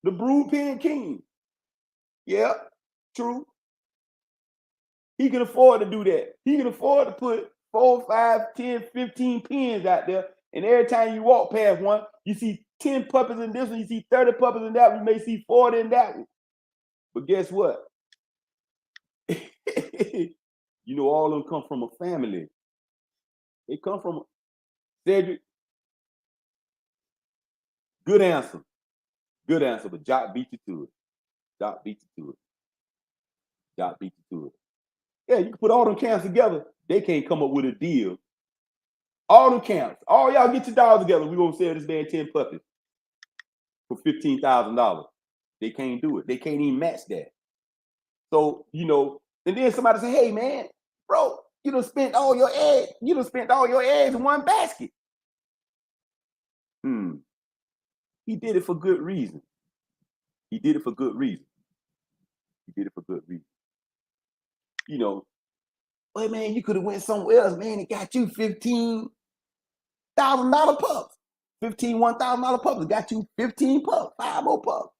Speaker 1: The Brood Pen King. Yeah, true. He can afford to do that. He can afford to put 4, 5, 10, 15 pens out there. And every time you walk past one, you see 10 puppies in this one, you see 30 puppies in that one, you may see 40 in that one. But guess what? You know, all of them come from a family. They come from Cedric. Good answer. Good answer, but Jock beat you to it. Jock beat you to it. Jock beat you to it. Yeah, you can put all them camps together. They can't come up with a deal. All them camps. All y'all get your dollars together. We're going to sell this man 10 puppies for $15,000. They can't do it. They can't even match that. So, you know, and then somebody say, hey, man, bro, you done spent all your eggs. You done spent all your eggs in one basket. He did it for good reason. He did it for good reason. He did it for good reason. You know, well, man, you could have went somewhere else, man. It got you $15,000 pups. $1,000 pups. It got you 15 pups, 5 more pups.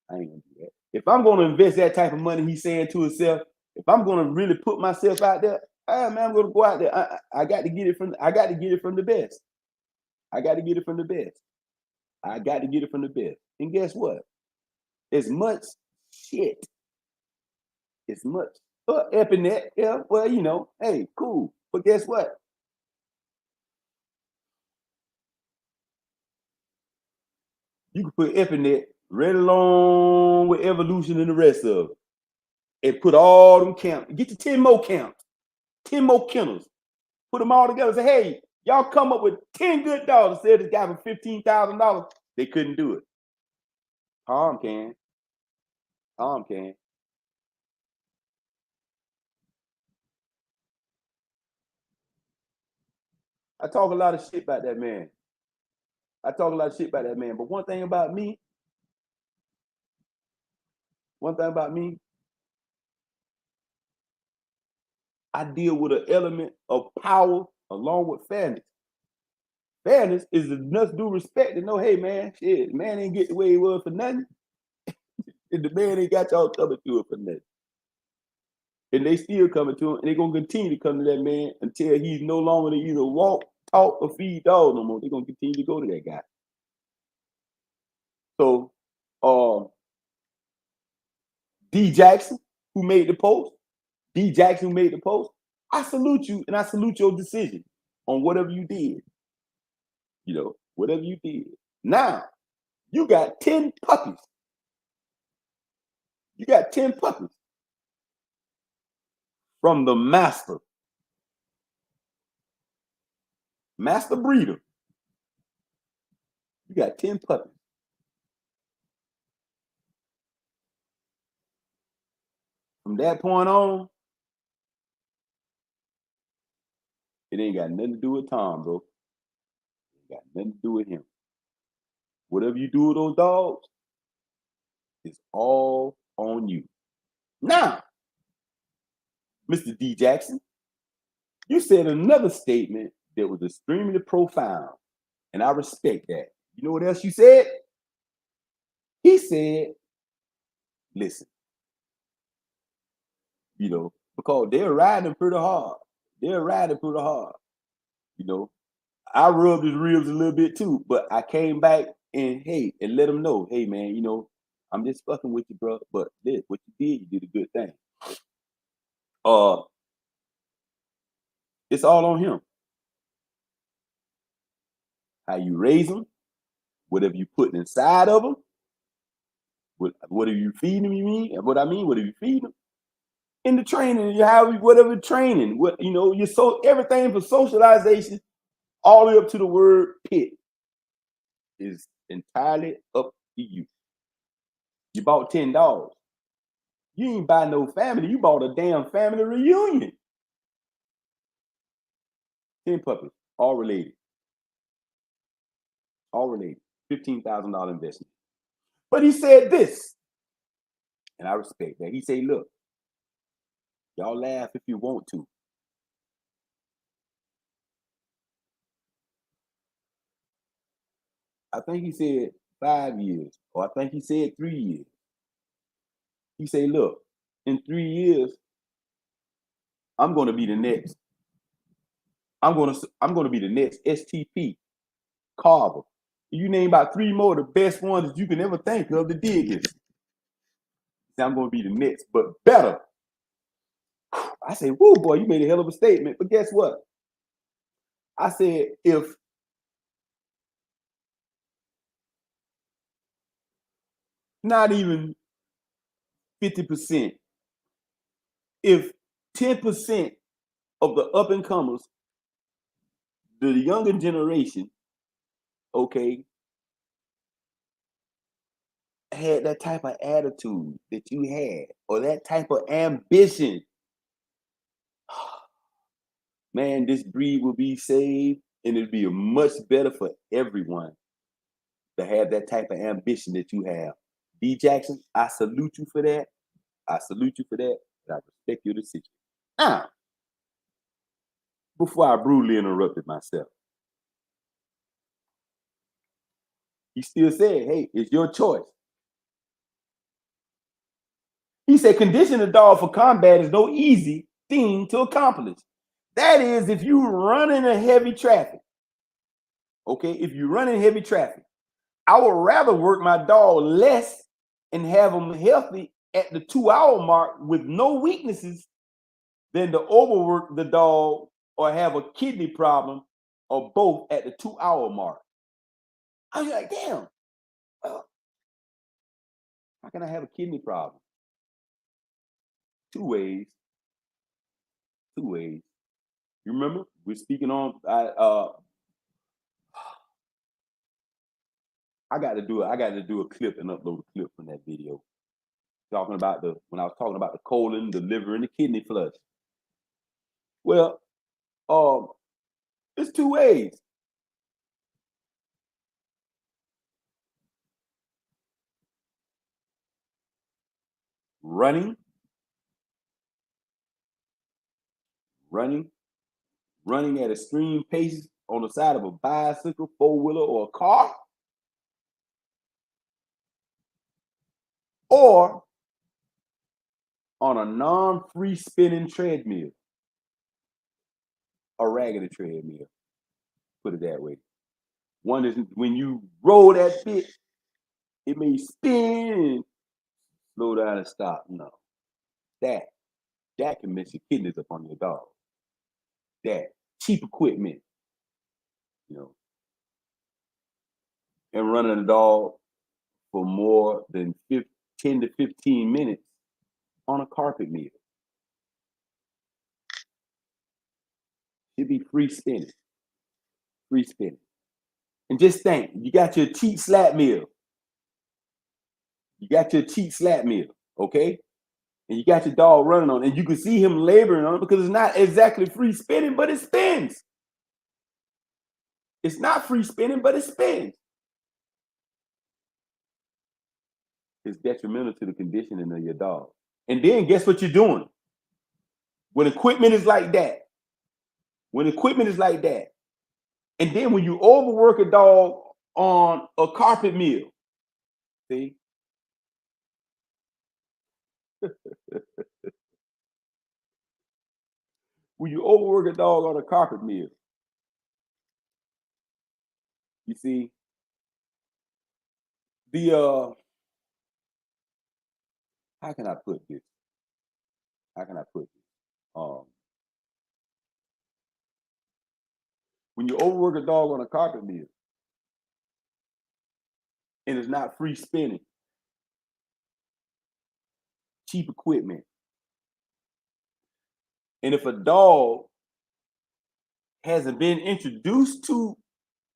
Speaker 1: I ain't gonna do that. If I'm gonna invest that type of money, he's saying to himself, if I'm gonna really put myself out there, man, I'm gonna go out there. I got to get it from the best. I got to get it from the best. I got to get it from the best. And guess what? As much shit, as much Epinet, yeah, well, you know, hey, cool. But guess what? You can put Epinet right along with evolution and the rest of it. And put all them camps. Get the 10 more camps, 10 more kennels. Put them all together and say, hey, y'all come up with 10 good dogs and sell this guy for $15,000. They couldn't do it. Tom can. Tom can. I talk a lot of shit about that man. But one thing about me, I deal with an element of power along with fairness. Fairness is enough due respect to know, hey, man, shit, the man ain't get the way he was for nothing. And the man ain't got y'all coming to it for nothing. And they still coming to him, and they're going to continue to come to that man until he's no longer to either walk, talk, or feed dogs no more. They're going to continue to go to that guy. So, D. Jackson, who made the post, I salute you, and I salute your decision on whatever you did. You know, whatever you did. Now, you got 10 puppies. You got 10 puppies from the master breeder. You got 10 puppies. from that point on, it ain't got nothing to do with Tom, bro. It got nothing to do with him. Whatever you do with those dogs, it's all on you. Now, Mr. D. Jackson, you said another statement that was extremely profound, and I respect that. You know what else you said? He said, listen, you know, because they're riding pretty hard. They're riding pretty hard. You know, I rubbed his ribs a little bit too, but I came back and and let him know, hey man, you know, I'm just fucking with you, bro. But this, what you did a good thing. It's all on him. How you raise them, whatever you put inside of them, what are you feeding them? You mean? What I mean, what are you feeding them? In the training, you have whatever training, what you know, everything for socialization, all the way up to the word pit, is entirely up to you. You bought 10 dogs. You ain't buy no family. You bought a damn family reunion. 10 puppies, all related. All related. $15,000 investment. But he said this, and I respect that. He said, look, y'all laugh if you want to. I think he said 5 years, or I think he said 3 years. He said, look, in 3 years, I'm going to be the next. I'm going to be the next STP Carver. You name about 3 more of the best ones that you can ever think of, the diggers. I'm going to be the next, but better. I said, whoa, boy, you made a hell of a statement. But guess what? I said, if not even 50%, if 10% of the up and comers, the younger generation, okay, had that type of attitude that you had, or that type of ambition, man, this breed will be saved, and it'll be much better for everyone to have that type of ambition that you have. D. Jackson, I salute you for that. I salute you for that, and I respect your decision. Now, before I brutally interrupted myself, he still said, hey, it's your choice. He said, condition a dog for combat is no easy thing to accomplish. That is, if you run in a heavy traffic, okay, if you run in heavy traffic, I would rather work my dog less and have him healthy at the 2-hour mark with no weaknesses than to overwork the dog or have a kidney problem or both at the 2-hour mark. I was like, damn, how can I have a kidney problem? Two ways. You remember we're speaking on. I got to do a clip and upload a clip from that video talking about when I was talking about the colon, the liver, and the kidney flush. Well, it's 2 ways. Running at extreme paces on the side of a bicycle, 4-wheeler, or a car, or on a non-free spinning treadmill, a raggedy treadmill. Put it that way. One is when you roll that bit, it may spin and slow down and stop. No, that can mess your kidneys up on your dog. That cheap equipment, you know, and running a dog for more than 10 to 15 minutes on a carpet meal. It'd be free spinning. And just think, you got your cheap slap meal. Okay? and you got your dog running on it, and you can see him laboring on it because it's not exactly free spinning, but it spins. It's not free spinning, but it spins. It's detrimental to the conditioning of your dog. And then guess what you're doing? When equipment is like that, and then when you overwork a dog on a carpet mill, see? When you overwork a dog on a carpet mill, you see, the how can I put this? When you overwork a dog on a carpet mill and it's not free spinning, cheap equipment, and if a dog hasn't been introduced to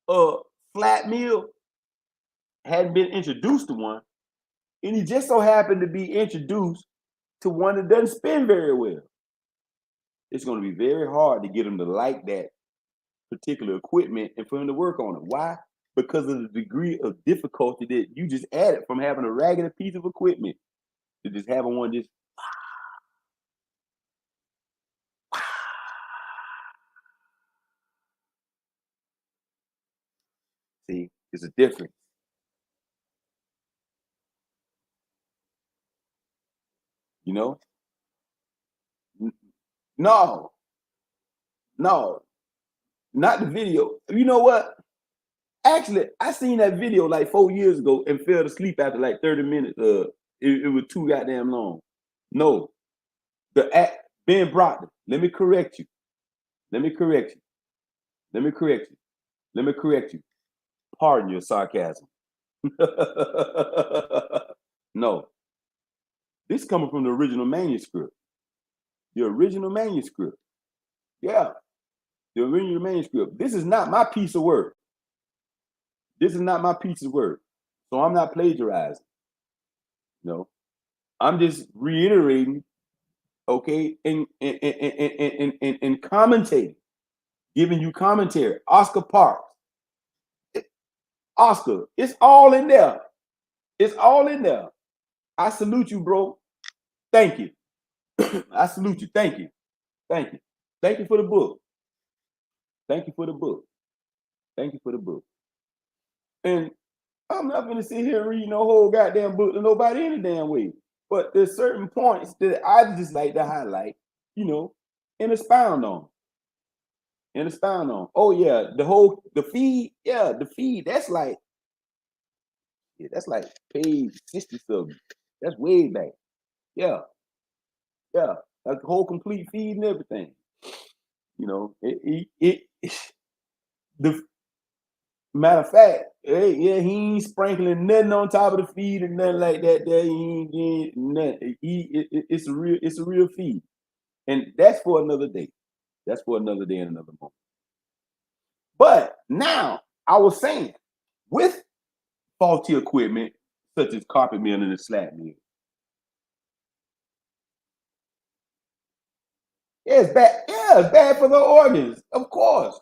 Speaker 1: a flat mill, hadn't been introduced to one, and he just so happened to be introduced to one that doesn't spin very well, it's going to be very hard to get him to like that particular equipment and for him to work on it. Why? Because of the degree of difficulty that you just added from having a ragged piece of equipment to just having one just. See, it's a difference. You know? No, no, not the video. You know what? Actually, I seen that video like 4 years ago and fell asleep after like 30 minutes. It was too goddamn long. No, Ben Brockton. Let me correct you. Let me correct you. Let me correct you. Let me correct you. Pardon your sarcasm. No, this coming from the original manuscript. The original manuscript. Yeah, the original manuscript. This is not my piece of work. This is not my piece of work. So I'm not plagiarizing. No, I'm just reiterating, okay, and commentating, giving you commentary. Oscar Parks. Oscar, it's all in there. It's all in there. I salute you, bro. Thank you. I salute you. Thank you. Thank you. Thank you for the book. Thank you for the book. Thank you for the book. And I'm not going to sit here and read no whole goddamn book to nobody any damn way. But there's certain points that I just like to highlight, and expound on. Oh yeah, the feed, the feed. That's like page 60 something. That's way back. Yeah, like the whole complete feed and everything. The matter of fact, he ain't sprinkling nothing on top of the feed and nothing like that. There, he ain't nothing. It's a real feed, and that's for another day. That's for another day and another moment. But now I was saying, with faulty equipment such as carpet mill and the slat mill, it's bad. Yeah, it's bad for the organs, of course.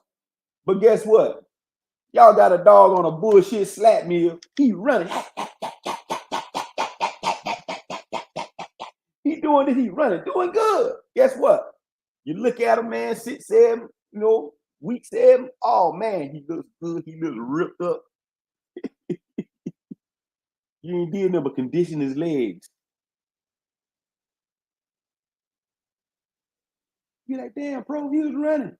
Speaker 1: But guess what? Y'all got a dog on a bullshit slat mill. He running. He doing this. He running, doing good. Guess what? You look at him, man. 6, 7, week 7. Oh man, he looks good. He looks ripped up. You ain't did nothing but condition his legs. You're like, damn, bro, he was running.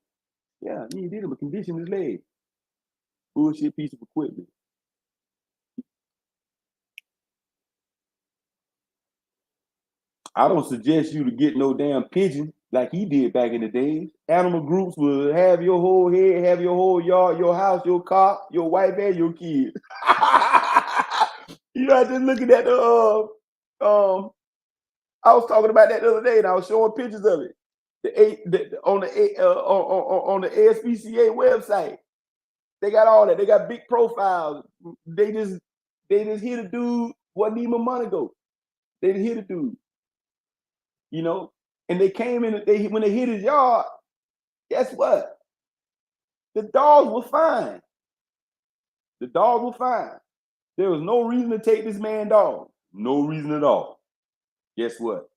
Speaker 1: Yeah, you ain't did nothing but condition his legs. Bullshit piece of equipment. I don't suggest you to get no damn pigeon like he did back in the days. Animal groups will have your whole head, have your whole yard, your house, your car, your wife, and your kids. I just looking at the I was talking about that the other day, and I was showing pictures of it. On the ASPCA website, they got all that. They got big profiles. They just hit a dude. Wasn't even a month ago. They just hit a dude. you know. And they came in, when they hit his yard, guess what? The dogs were fine. The dogs were fine. There was no reason to take this man dog. No reason at all. Guess what?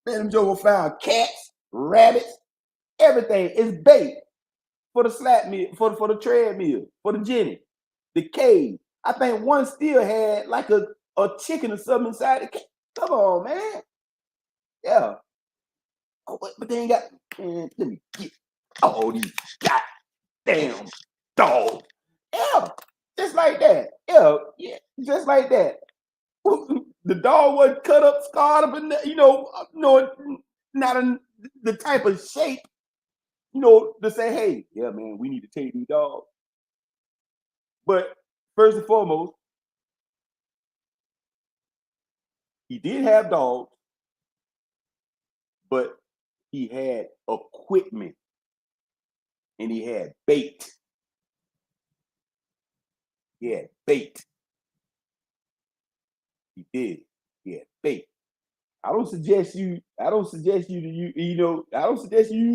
Speaker 1: Man, them Joker found cats, rabbits, everything. It's bait for the slap meal, for the treadmill, for the Jenny, the cage. I think one still had like a chicken or something inside the cage. Come on, man. Yeah. Oh, but they ain't got, man, let me get all these goddamn dogs. Yeah. Just like that. Yeah. Just like that. The dog wasn't cut up, scarred up, and not the type of shape, to say, hey, yeah, man, we need to take these dogs. But first and foremost, he did have dogs, but he had equipment and he had bait. He had bait. He did. He had bait. I don't suggest you use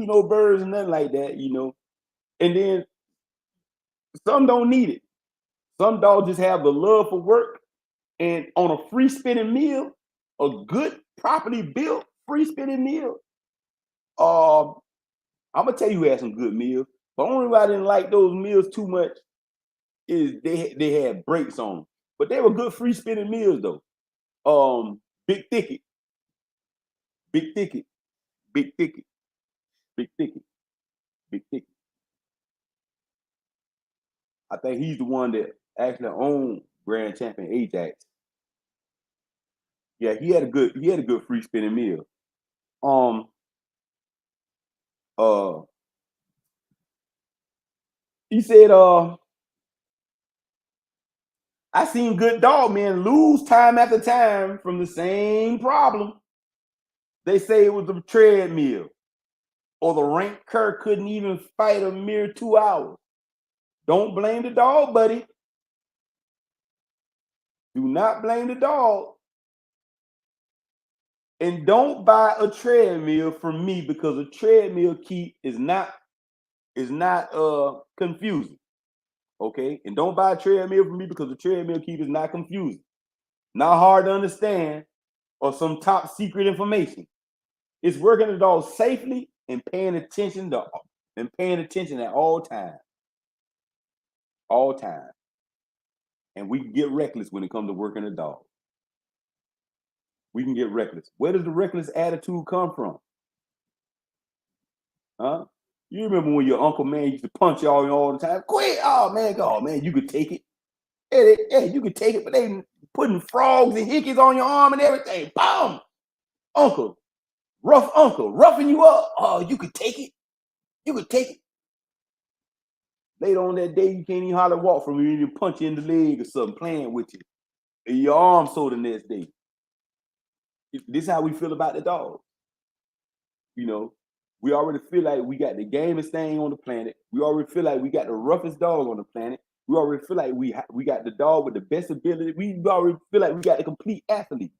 Speaker 1: no birds and nothing like that, And then some don't need it. Some dogs just have the love for work, and on a free spinning meal, a good, properly built free spinning meal. I'm gonna tell you who had some good meals. But only reason I didn't like those meals too much is they had brakes on them. But they were good free spinning meals though. Big Thicket, Big Thicket, Big Thicket, Big Thicket, Big Thicket. I think he's the one that actually owned Grand Champion Ajax. Yeah, he had a good free spinning meal. He said, I seen good dog men lose time after time from the same problem. They say it was the treadmill, or the rank cur couldn't even fight a mere 2 hours. Don't blame the dog, buddy. Do not blame the dog. And don't buy a treadmill from me, because a treadmill key is not confusing. Okay? And don't buy a treadmill from me, because the treadmill key is not confusing. Not hard to understand, or some top secret information. It's working the dog safely and paying attention at all times. All times. And we can get reckless when it comes to working a dog. We can get reckless. Where does the reckless attitude come from? Huh? You remember when your uncle, man, used to punch y'all all the time? Quit! Oh man, you could take it. Hey, you could take it, but they putting frogs and hickeys on your arm and everything. Boom! Uncle, roughing you up. Oh, you could take it. You could take it. Later on that day, you can't even hardly walk from you. You punch you in the leg or something, playing with you. And your arm sore the next day. This is how we feel about the dog. We already feel like we got the gamest thing on the planet. We already feel like we got the roughest dog on the planet. We already feel like we got the dog with the best ability. We already feel like we got the complete athlete.